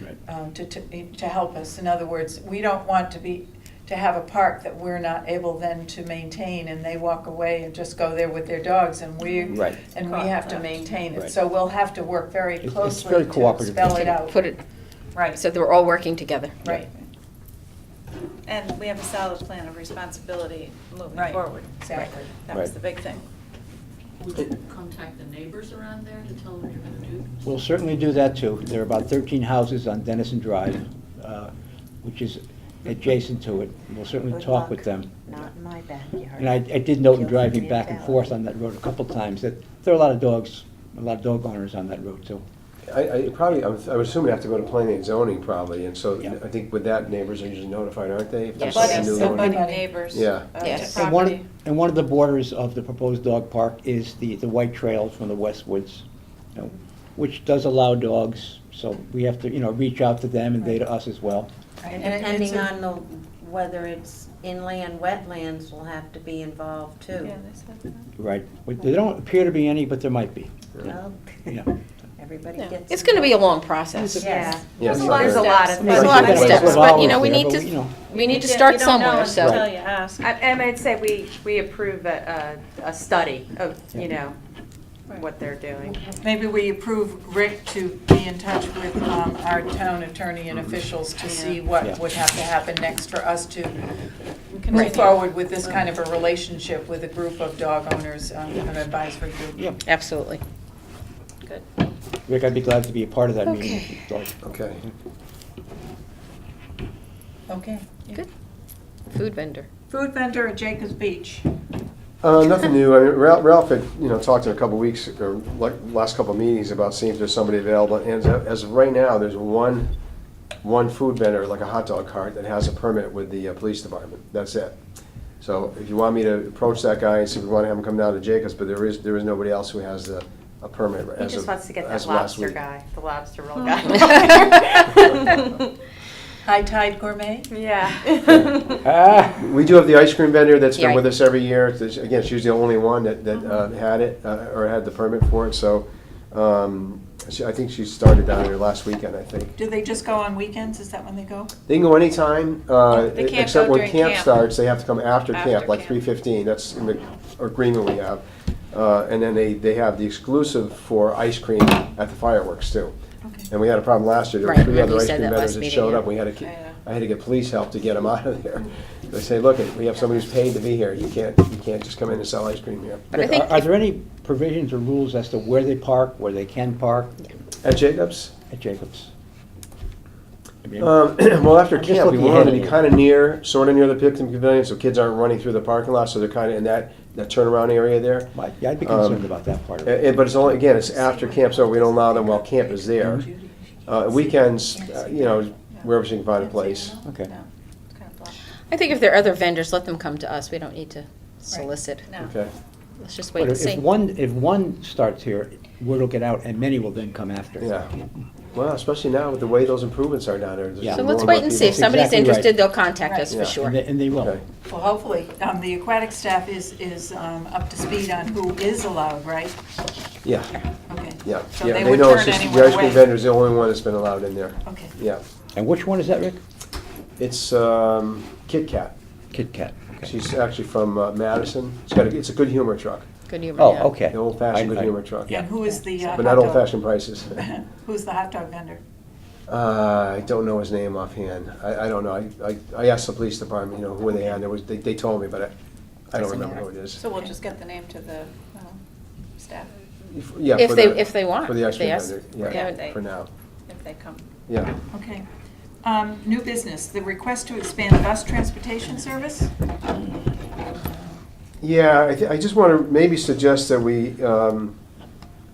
Right. to help us. In other words, we don't want to have a park that we're not able then to maintain, and they walk away and just go there with their dogs, and Right. we have to maintain it. Right. So we'll have to work very It's closely very to cooperative. spell it out. Put it, Right, so they're all working together. right, And we have a solid plan of responsibility moving Right. forward. exactly. That was Right. the big thing. Would you contact the neighbors around there to tell them what you're gonna do? We'll certainly do that too. There are about 13 houses on Dennison Drive, which is adjacent to it. We'll certainly Good talk luck. with them. Not in my backyard. And I did note in Kill driving the back and cow. forth on that road a couple times that there are a lot of dogs, a lot of dog owners on that road too. I would assume you have to go to planning and zoning probably, and so Yeah. I think with that, neighbors are usually notified, aren't they? If there's Yes. something new Abutting going on? neighbors. Yeah. Yes. To And one, property. and one of the borders of the proposed dog park is the white trail from the West Woods, you know, which does allow dogs, so we have to, reach out to them and they to us as well. And And it's depending a- on whether it's inland wetlands will have to be involved too. Yeah, they said that. Right. But there don't appear to be any, but there might be. Well, Yeah. everybody Yeah. gets. It's gonna be a involved. long process. Yeah. Yeah, There's so a lot of there's a lot of steps. There's a lot of Right. steps, Right. but, we Right. need But, to, we need to You start don't know somewhere, until so. you ask. And I'd say we approve a study of, Right. what they're doing. Maybe we approve Rick to be in touch with our town attorney and officials to see Yeah. what would have to happen next for us to Continue. move forward with this kind of a relationship with a group of dog owners, an advisory group. Yeah. Absolutely. Good. Rick, I'd be glad to be a part of that meeting. Okay. Dogs. Okay. Okay. Good. Food vendor. Food vendor at Jacobs Beach. Nothing new. I mean, Ralph had, talked in a couple weeks, or last couple of meetings about seeing if there's somebody available. And as of right now, there's one food vendor, like a hot dog cart, that has a permit with the police department. That's it. So if you want me to approach that guy and see if we want to have him come down to Jacobs, but there is nobody else who has a permit He as just of, wants to get as that of last lobster week. guy, the lobster roll Oh. guy. High Tide Gourmet? Yeah. Ah, We do have the ice cream vendor that's been Yeah. with us every year. Again, she's the only one that had it, or had the permit for it, so I think she started down here last weekend, I think. Do they just go on weekends? Is that when they go? They can go anytime, They can't except go when during camp camp. starts, they have to come after After camp, like camp. 3:15, that's in the agreement we have. And then they have the exclusive for ice cream at the fireworks too. Okay. And we had a problem last year, there were Right, 3 remember other you ice said cream that vendors last that meeting, showed yeah. up, I had to get police help to get them out of there. They say, look, we have somebody who's paid to be here, you can't just come in and sell ice cream here. But I Rick, think are if- there any provisions or rules as to where they park, where they can park At Jacobs? at Jacobs? mean, Well, after I'm just camp, we looking wanted to ahead. be kind of near, sort of near the picnic pavilion, so kids aren't running through the parking lot, so they're kind of in that turnaround area there. yeah, I'd be concerned about that part of it. But it's only, again, it's after camp, so we don't allow them while camp is there. Weekends, wherever she can find a place. Okay. No, it's kind of blocked. I think if there are other vendors, let them come to us. We don't need to solicit. No. Okay. Let's just wait But and see. if one starts here, word will get out, and many will then come after. Yeah. Well, especially now with the way those improvements are down there. there's Yeah. So more let's and wait more and see. If people. somebody's exactly right. interested, they'll contact us Yeah. for sure. And they will. Okay. Well, hopefully, the aquatic staff is up to speed on who is allowed, right? Yeah, Okay. yeah. So Yeah, they they would know it's turn just, anyone the ice cream away. vendor's the only one that's been allowed in there. Okay. Yeah. And which one is that, Rick? It's Kit Kat. Kit Kat. Okay. She's actually from Madison. It's a good humor truck, Good humor. Oh, yeah. okay. the old-fashioned good I- humor truck. And who is the But hot not dog? old-fashioned prices. Who's the hot dog vendor? I don't know his name offhand. I don't know. I asked the police department, who they had. They told me, but I don't Doesn't remember matter. who it is. So we'll just get the name to the staff Yeah, If for they- the- if they want, For the if ice they cream ask. vendor, Yeah, yeah, they- for now. if they come. Yeah. Okay. New business, the request to expand the bus transportation service? Yeah, I just want to maybe suggest that we,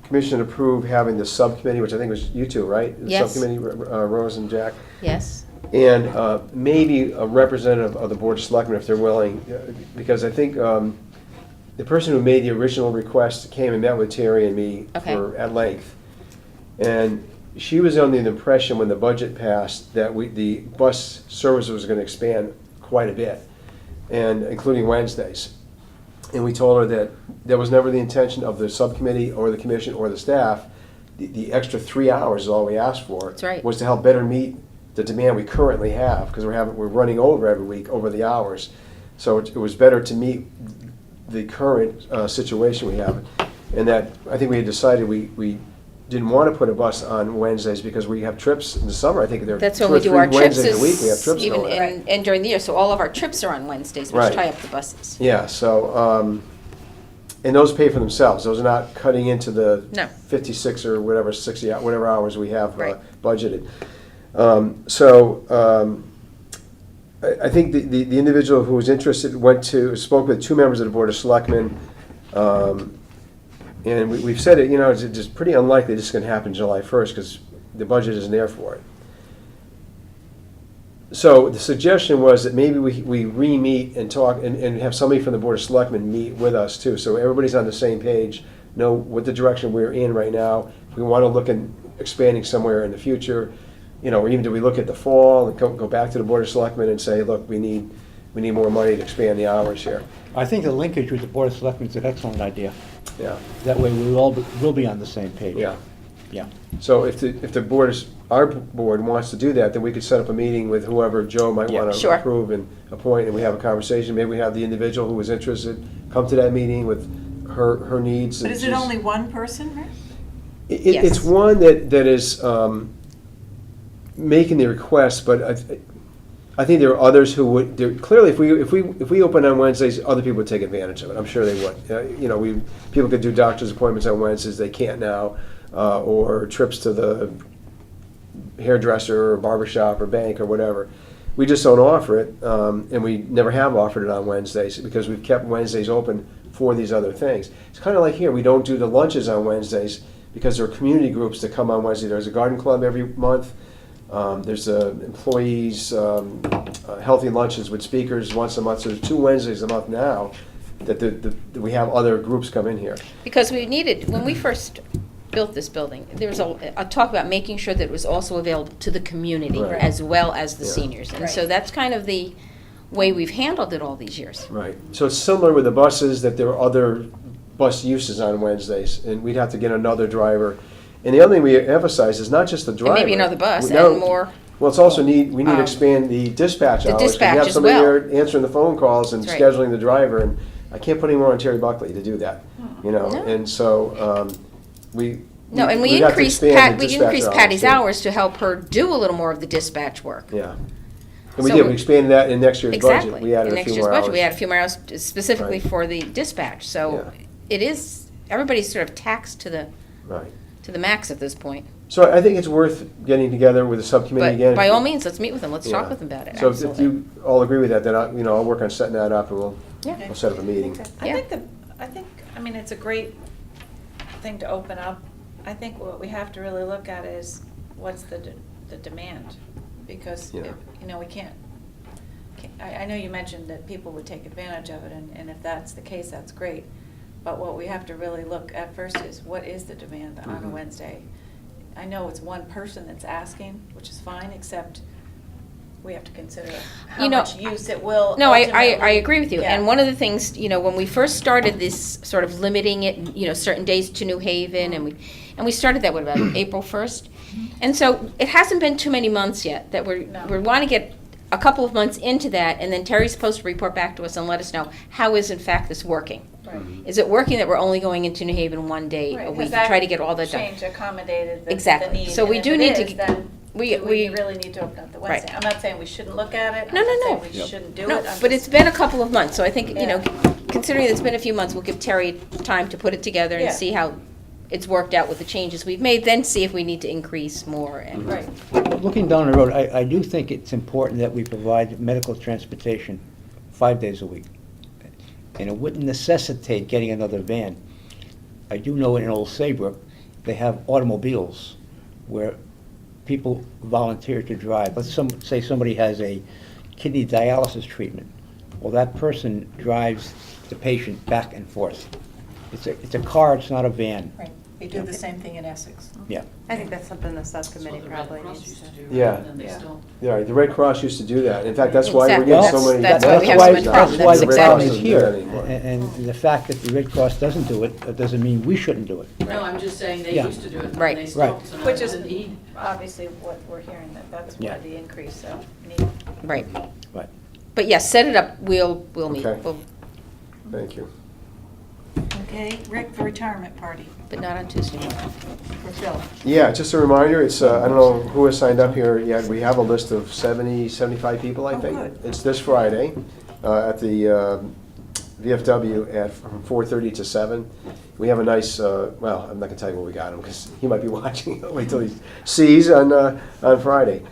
commission approve having the subcommittee, which I think was you two, right? The Yes. Subcommittee, Rose and Jack. Yes. And maybe a representative of the Board of Selectmen if they're willing, because I think the person who made the original request came and met with Terry and me Okay. at length. And she was under the impression when the budget passed that the bus service was going to expand quite a bit, and including Wednesdays. And we told her that that was never the intention of the subcommittee or the commission or the staff. The extra 3 hours is all we asked for. That's right. Was to help better meet the demand we currently have, because we're running over every week, over the hours. So it was better to meet the current situation we have. And that, I think we had decided we didn't want to put a bus on Wednesdays because we have trips in the summer. I think there are That's 2 when or we do 3 our trips. Wednesdays a week we have trips Even going. and during the year. So all of our trips are on Wednesdays, which Right. tie up the buses. Yeah, so, and those pay for themselves. Those are not cutting into the No. 56 or whatever, 60, whatever hours we have Right. budgeted. I think the individual who was interested spoke with 2 members of the Board of Selectmen. And we've said it, it's just pretty unlikely this is going to happen July 1st because the budget isn't there for it. So the suggestion was that maybe we re-meet and talk and have somebody from the Board of Selectmen meet with us too, so everybody's on the same page, know what the direction we're in right now. If we want to look at expanding somewhere in the future, or even do we look at the fall and go back to the Board of Selectmen and say, look, we need more money to expand the hours here. I think the linkage with the Board of Selectmen is an excellent idea. Yeah, That way we'll be on the same page. yeah. Yeah. So if our board wants to do that, then we could set up a meeting with whoever Joe might Yeah. want to Sure. approve and appoint, and we have a conversation. Maybe we have the individual who was interested come to that meeting with her needs. But and is it she's- only one person, Rick? Yes. It's one that is making the request, but I think there are others who would, clearly, if we open on Wednesdays, other people would take advantage of it. I'm sure they would. People could do doctor's appointments on Wednesdays, they can't now, or trips to the hairdresser or barber shop or bank or whatever. We just don't offer it, and we never have offered it on Wednesdays because we've kept Wednesdays open for these other things. It's kind of like here, we don't do the lunches on Wednesdays because there are community groups that come on Wednesday. There's a garden club every month. There's employees, healthy lunches with speakers once a month. So there's 2 Wednesdays a month now that we have other groups come in here. Because we needed, when we first built this building, there was a talk about making sure that it was also available to the community Right. as well as the Yeah. seniors. And so Right. that's kind of the way we've handled it all these years. Right. So it's similar with the buses, that there are other bus uses on Wednesdays, and we'd have to get another driver. And the other thing we emphasize is not just the driver. And maybe another bus Now- and more. Well, it's also we need to Um, expand the dispatch the hours. 'cause dispatch we have as somebody well. there answering the phone calls and That's right. scheduling the driver, and I can't put any more on Terry Buckley to do that, No. And so, No, we'd and we have to increased expand the we dispatch increased Patty's too. hours to help her do a little more of the dispatch work. Yeah. And we So- did, we expanded that in next year's budget. Exactly. We added In a next few year's more budget, hours. we added a few more hours specifically Right. for the dispatch. So Yeah. it is, everybody's sort of taxed to Right. the max at this point. So I think it's worth getting together with the subcommittee again. But by all means, let's meet with them, let's talk Yeah. with them about it, So if absolutely. you all agree with that, then I'll work on setting that up, and Yeah. we'll set up a meeting. Yeah. I mean, it's a great thing to open up. I think what we have to really look at is what's the demand? Because, Yeah. we can't, I know you mentioned that people would take advantage of it, and if that's the case, that's great. But what we have to really look at first is what is the demand on a Mhm. Wednesday? I know it's one person that's asking, which is fine, except we have to consider how You know, much use it will No, I ultimately agree with you. get. And one of the things, when we first started this sort of limiting it, certain days to New Haven, and we started that, what, about April 1st? And so it hasn't been too many months yet that we want to get a couple of months into that, and then Terry's supposed to report back to us and let us know, how is in fact this working? Right. Is it working that we're only going into New Haven one day Right, a 'cause week to that try to get all that done? change accommodated the Exactly. need. So we And do if need it to is, g- then we- we really need to open up the Right. Wednesday. I'm not saying we shouldn't look at it. No, I'm no, not no. saying we Yep. shouldn't do No, it. but it's been a couple of months, so I think, Yeah. considering it's been a few months, we'll give Terry time to put it together and Yeah. see how it's worked out with the changes we've made, then see if we need to increase more. And Right. Looking down the road, I do think it's important that we provide medical transportation 5 days a week. And it wouldn't necessitate getting another van. I do know in Old Saybrook, they have automobiles where people volunteer to drive. Let's say somebody has a kidney dialysis treatment. Well, that person drives the patient back and forth. It's a car, it's not a van. Right, we do the same thing in Essex. Yeah. I think that's something the That's what subcommittee the Red probably Cross needs used to. to do, Yeah. and then they Yeah. still. Yeah, the Red Cross used to do that. In fact, that's why we Exactly. get so That's- many. that's why we have so much problem. That's why the That's problem exactly- is here. Doesn't do that anymore. And the fact that the Red Cross doesn't do it, doesn't mean we shouldn't do it. No, I'm just saying they Yeah. used to do it, Right. and they Right. stopped, so now Which it's is a need. obviously what we're hearing, that's why Yeah. the increase, so we need. Right. Right. But yes, set it up, we'll meet, Okay. Thank you. Okay, Rick, for retirement party but not on Tuesday morning. for Phil. Yeah, just a reminder, it's, I don't know who has signed up here yet. We have a list of 70, 75 people, I Oh, think. good. It's this Friday at the VFW from 4:30 to 7. We have a nice, well, I'm not gonna tell you what we got him, because he might be watching. Wait till he sees on Friday.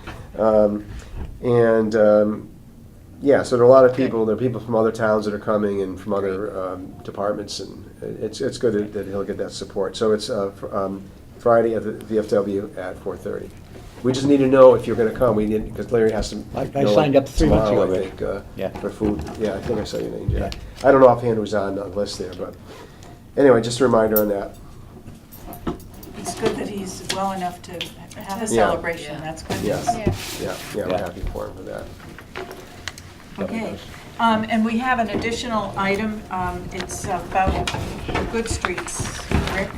Yeah, so there are a lot of people, there are people from other towns that are coming and from other departments, and it's good that he'll get that support. So it's Friday at the VFW at 4:30. We just need to know if you're gonna come, we need, because Larry has to. I know, signed up 3 months tomorrow, ago, I Rick. think, Yeah. for food. Yeah, I think I saw your name, Jack. Yeah. I don't know offhand who's on the list there, but anyway, just a reminder on that. It's good that he's well enough to have a Yeah. celebration, Yeah. that's good Yeah. news. Yeah. We're Yeah. happy for him for that. Okay, and we have an additional item, it's about Good Streets, Rick.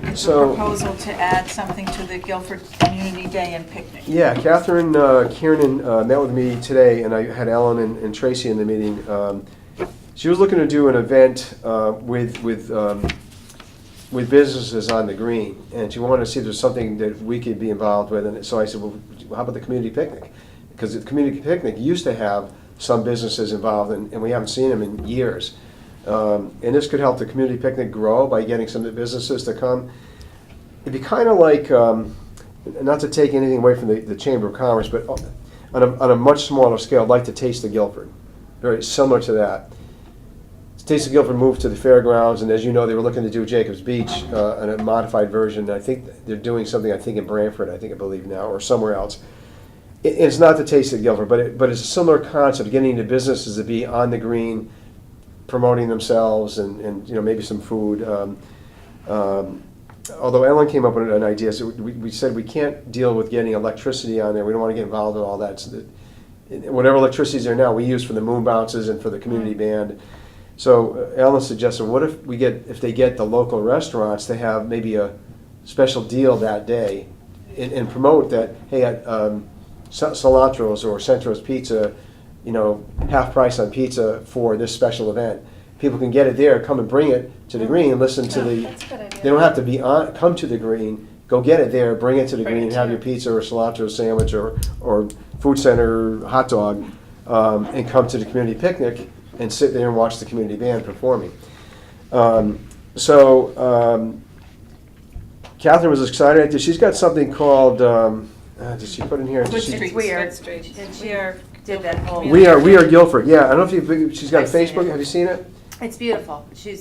It's a So- proposal to add something to the Guilford Community Day and Picnic. Yeah, Catherine Kiernan met with me today, and I had Ellen and Tracy in the meeting. She was looking to do an event with businesses on the green, and she wanted to see if there's something that we could be involved with. And so I said, well, how about the community picnic? Because the community picnic used to have some businesses involved, and we haven't seen them in years. And this could help the community picnic grow by getting some of the businesses to come. It'd be kind of like, not to take anything away from the Chamber of Commerce, but on a much smaller scale, like the Taste of Guilford. Very similar to that. Taste of Guilford moved to the fairgrounds, and as you know, they were looking to do Jacobs Beach in a modified version. I think they're doing something, I think in Branford, I believe now, or somewhere else. It's not the Taste of Guilford, but it's a similar concept, getting the businesses to be on the green, promoting themselves, and maybe some food. Although Ellen came up with an idea, so we said we can't deal with getting electricity on there. We don't want to get involved in all that. So whatever electricity is there now, we use for the moon bounces and for the community band. So Ellen suggested, what if they get the local restaurants to have maybe a special deal that day and promote that, hey, at Cilantro's or Centro's Pizza, half price on pizza for this special event. People can get it there, come and bring it to the green, and listen to the. That's a good idea. They don't have to come to the green. Go get it there, bring it to the Bring green, it have to your you. pizza or cilantro sandwich or food center hot dog, and come to the community picnic and sit there and watch the community band performing. Catherine was excited. She's got something called, did she put in here? Good She- Street. weird. Street. And she We are did that whole. We are Guilford, yeah. I don't know if she's got a I've seen Facebook, it. have you seen it? It's beautiful. She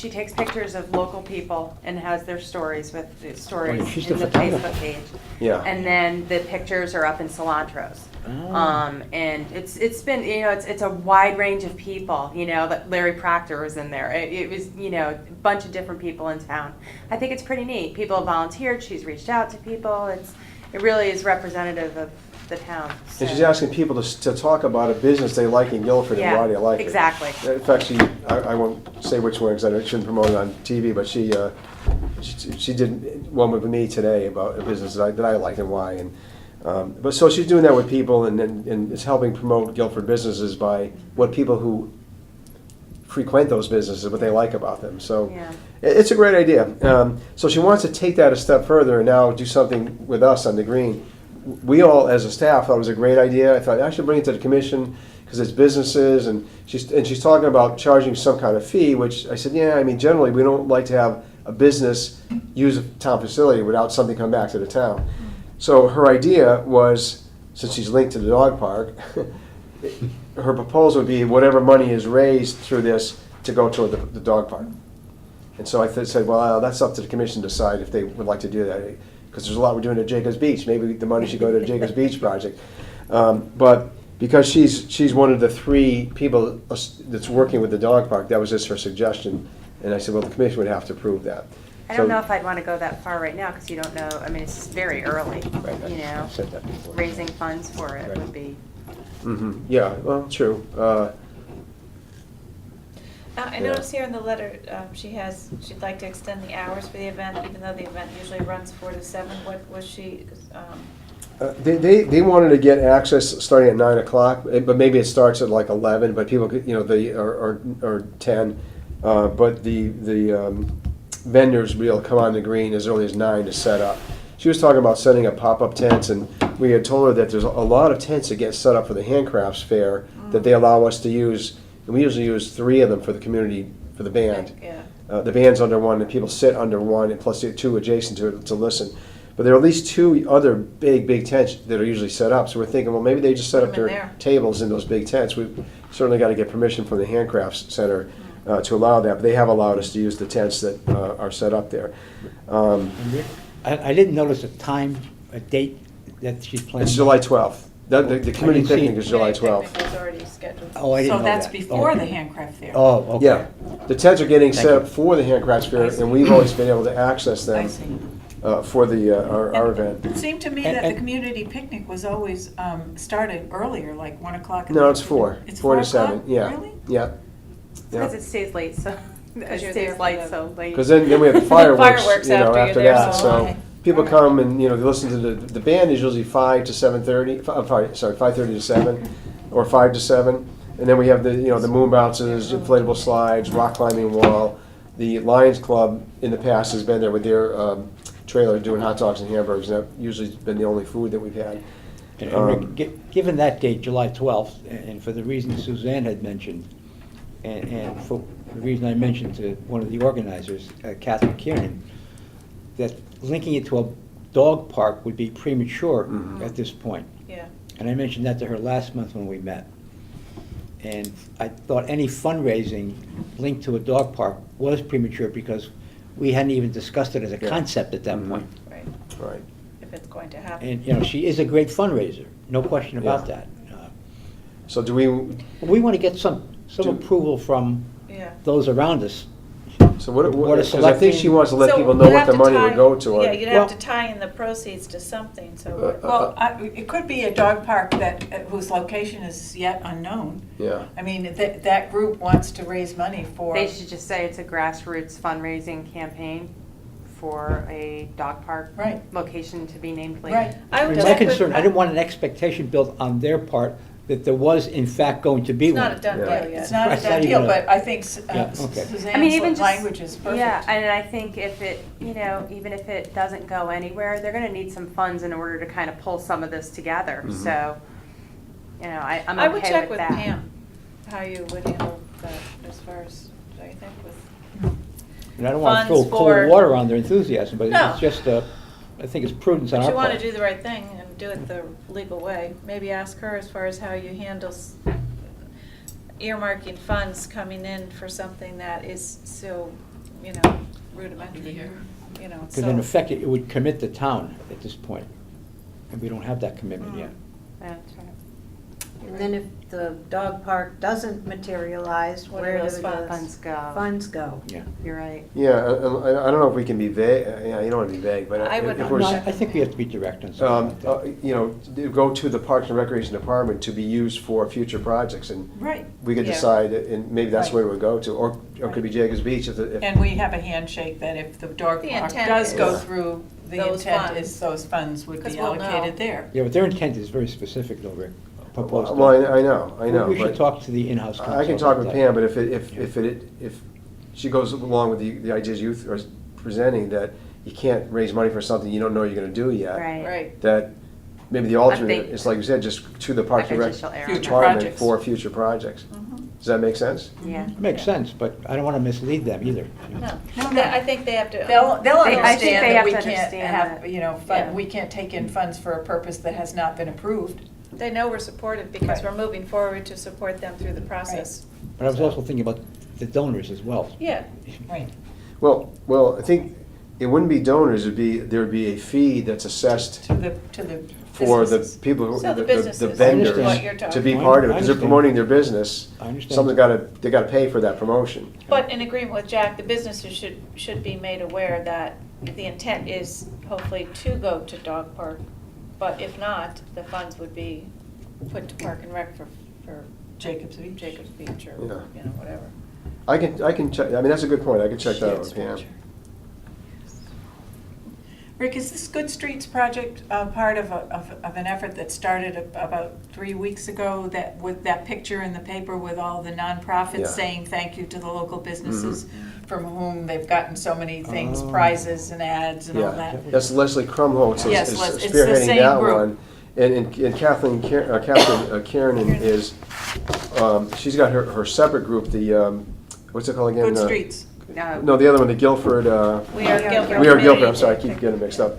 takes pictures of local people and has their stories with stories Oh, she's in the the photographer. Facebook page. Yeah. And then the pictures are up in Cilantro's. Oh. And it's been, it's a wide range of people, that Larry Proctor was in there. It was, a bunch of different people in town. I think it's pretty neat. People have volunteered, she's reached out to people. It really is representative of the town. And she's so- asking people to talk about a business they like in Guilford and why they like it. Exactly. In fact, I won't say which one because I shouldn't promote it on TV, but she did one with me today about a business that I like and why. But so she's doing that with people and it's helping promote Guilford businesses by what people who frequent those businesses, what they like about them. So Yeah. it's a great idea. So she wants to take that a step further and now do something with us on the green. We all, as a staff, thought it was a great idea. I thought I should bring it to the commission because it's businesses, and she's talking about charging some kind of fee. Which I said, yeah, I mean, generally we don't like to have a business use a town facility without something come back to the town. So her idea was, since she's linked to the dog park, her proposal would be whatever money is raised through this to go toward the dog park. And so I said, well, that's up to the commission to decide if they would like to do that. Because there's a lot we're doing at Jacobs Beach. Maybe the money should go to the Jacobs Beach project. But because she's one of the 3 people that's working with the dog park, that was just her suggestion. And I said, well, the commission would have to approve that. I don't know if I'd want to go that far right now because you don't know, I mean, it's very early, I've said that before. Raising funds for it Right. would be. Yeah, well, true. I Yeah. noticed here in the letter, she'd like to extend the hours for the event, even though the event usually runs 4 to 7. What was she, They wanted to get access starting at 9 o'clock, but maybe it starts at like 11. But people, could, or 10. But the vendors will be able to come on the green as early as 9 to set up. She was talking about setting up pop-up tents, and we had told her that there's a lot of tents that get set up for the handcrafts fair that they allow us to use. And we usually use 3 of them for the community, for the band. yeah. The band's under one, and people sit under one, and plus the 2 adjacent to it to listen. But there are at least 2 other big tents that are usually set up. So we're thinking, well, maybe they just set Put up 'em in their there. tables in those big tents. We certainly got to get permission from the Handcrafts Center to allow that. But they have allowed us to use the tents that are set up there. And Rick, I didn't notice a date that she's planning. It's July 12th. The community didn't see picnic it. is July Community 12th. picnic was already scheduled. Oh, I didn't So know that's that. before Oh. the handcraft fair. Oh, okay. Yeah, the tents are getting Thank set you. up for the Handcrafts Fair, I see. and we've always been able to access I them see. for our event. It seemed to me And- that the and- community picnic was always started earlier, like 1 o'clock. in No, the it's 4. afternoon. It's 4 to 4 7. o'clock? Yeah. Really? Yeah. Because it stays late, so, it you're there stays for light the- so late. Because then we have the fireworks, Fireworks after after you're there, that. so- So Okay. people come and, they listen to the band is usually 5 to 7:30, 5:30 to 7, or 5 to 7. And then we have the moon bounces, inflatable slides, rock climbing wall. The Lions Club in the past has been there with their trailer doing hot dogs and hamburgers. And that usually has been the only food that we've had. And Rick, given that date, July 12th, and for the reasons Suzanne had mentioned, and for the reason I mentioned to one of the organizers, Catherine Kieran, that linking it to a dog park would be premature at this point. Yeah. And I mentioned that to her last month when we met. And I thought any fundraising linked to a dog park was premature because we hadn't even discussed it as a Yeah. concept at that Mhm. point. Right, Right. if it's going to happen. And, she is a great fundraiser, no question about Yeah. that. So do we, We want to get some Do- approval from Yeah. those around us. so what, Board of because I think she Selectmen- wants to let So people you'd know what have the to money tie- would go to. Yeah, you'd Well- have to tie in the proceeds to something, so. Well, it could be a dog park that, whose location is yet unknown. Yeah. I mean, that group wants to raise money for. They should just say it's a grassroots fundraising campaign for a dog park. Right. Location to be named later. Right. I would My check with- concern, I didn't want an expectation built on their part that there was in fact going to be It's one. not a done Yeah. deal Right, yet. it's not a Right, done not deal, even a- but I think Yeah, okay. I mean, even Suzanne's just. language is perfect. Yeah, and I think if it, even if it doesn't go anywhere, they're gonna need some funds in order to kind of pull some of this together, Mhm. so, I'm I would okay check with with that. Pam, how you would handle that as far as, do you think, with, And I don't want to throw funds cold for. water on their enthusiasm, but No. it's just, I think it's prudence on But our you part. want to do the right thing and do it the legal way. Maybe ask her as far as how you handle earmarking funds coming in for something that is so, rudimentary, Because in so. effect, it would commit the town at this point, and we don't have that commitment yet. Yeah, that's right. And then if the dog park doesn't materialize, What do where do those the Funds go. funds go? Yeah. You're right. Yeah, I don't know if we can be vague, yeah, you don't want to be vague, but I would if not. we're, No, I think we have to be direct on something like that. go to the Parks and Recreation Department to be used for future projects, and Right. we could Yeah. decide, and maybe that's Right. where it would go to, or it could be Jacobs Beach if. And we have a handshake that if the dog The park intent does go is through, the those intent funds. is those funds would 'Cause be we'll know. allocated there. Yeah, but their intent is very specific though, Rick. Proposed. Well, I know, We should but talk to the in-house counsel. I can talk with about Pam, that. but if she goes along with the ideas you are presenting, that you can't raise money for something you don't know you're gonna do yet. Right. Right. That maybe the alternate think- is, like you said, just to the Parks and Rec Sacrificial error. Future Department projects. for future projects. Mhm. Does that make sense? Yeah. It makes sense, but I don't want to mislead them either. No, No. I think they have to. They'll I think they understand that have we to can't understand have, that. Yeah. we can't take in funds for a purpose that has not been approved. They know we're supportive because Right. we're moving forward to support them through the process. But I was also thinking about the donors as well. Yeah, Right. Well, I think it wouldn't be donors, there'd be a fee that's assessed To the for the businesses. people, who So the the businesses, vendors, what you're to be talking part of it, I because they're understand. promoting their business. I understand. They gotta pay for that promotion. but in agreement with Jack, the businesses should be made aware that the intent is hopefully to go to dog park. But if not, the funds would be put to Park and Rec for Jacobs Beach. Jacobs Beach or, Yeah. whatever. I can check, I mean, that's a good point, I can check that out with Pam. Rick, is this Good Streets project part of an effort that started about 3 weeks ago, that with that picture in the paper with all the Yeah. nonprofits saying thank you to the local businesses from whom they've gotten so many things, Oh. prizes and ads and all Yeah, that? that's Leslie Krumholtz Yes, is it's the spearheading same that group. one. And Kathleen Kiernan is, she's got her separate group, the, what's it called again? Good Streets. No, the other one, the Guilford, We are Guilford. We Are Guilford, I'm Community. sorry, I keep getting mixed up.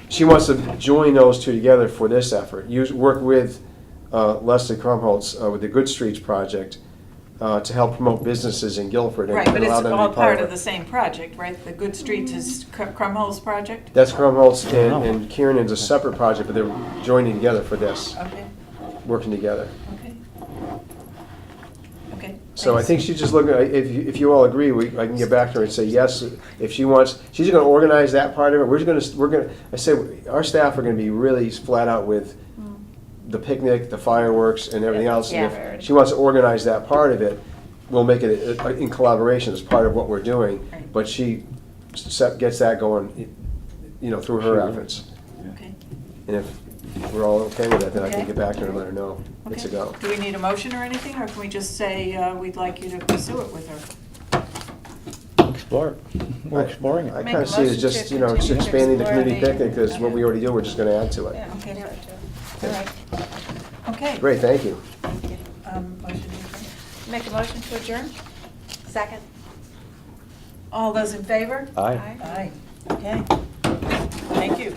She wants to join those two together for this effort, work with Leslie Krumholtz with the Good Streets project to help promote businesses in Guilford and Right, but it's allow them to be all part of of the same project, right? The Good Streets is Crumhol's project? That's Krumholtz and Kiernan's a separate project, but they're joining together for this, Okay, working together. okay. Okay. So I thanks. think she's just looking, if you all agree, I can get back to her and say yes, if she wants, she's gonna organize that part of it, I say, our staff are gonna be really flat out with the picnic, the fireworks, and everything Yeah, else. And yeah. if she wants to organize that part of it, we'll make it in collaboration as part of what we're doing, Right. but she gets that going, through her efforts. Okay. And if we're all okay with that, then I can Okay. get back to her and let her know it's a Okay. go. Do we need a motion or anything, or can we just say we'd like you to pursue it with her? Explore it. We're exploring I it. Make kind a of see it as motion just, to just continue to expanding the explore community the- picnic, because what we already do, we're just gonna add to it. Yeah. Okay. Yeah. All right. Okay. Great, thank you. Motion to adjourn. Make a motion to adjourn? Second. All those in favor? Aye. Aye. Okay. Thank you.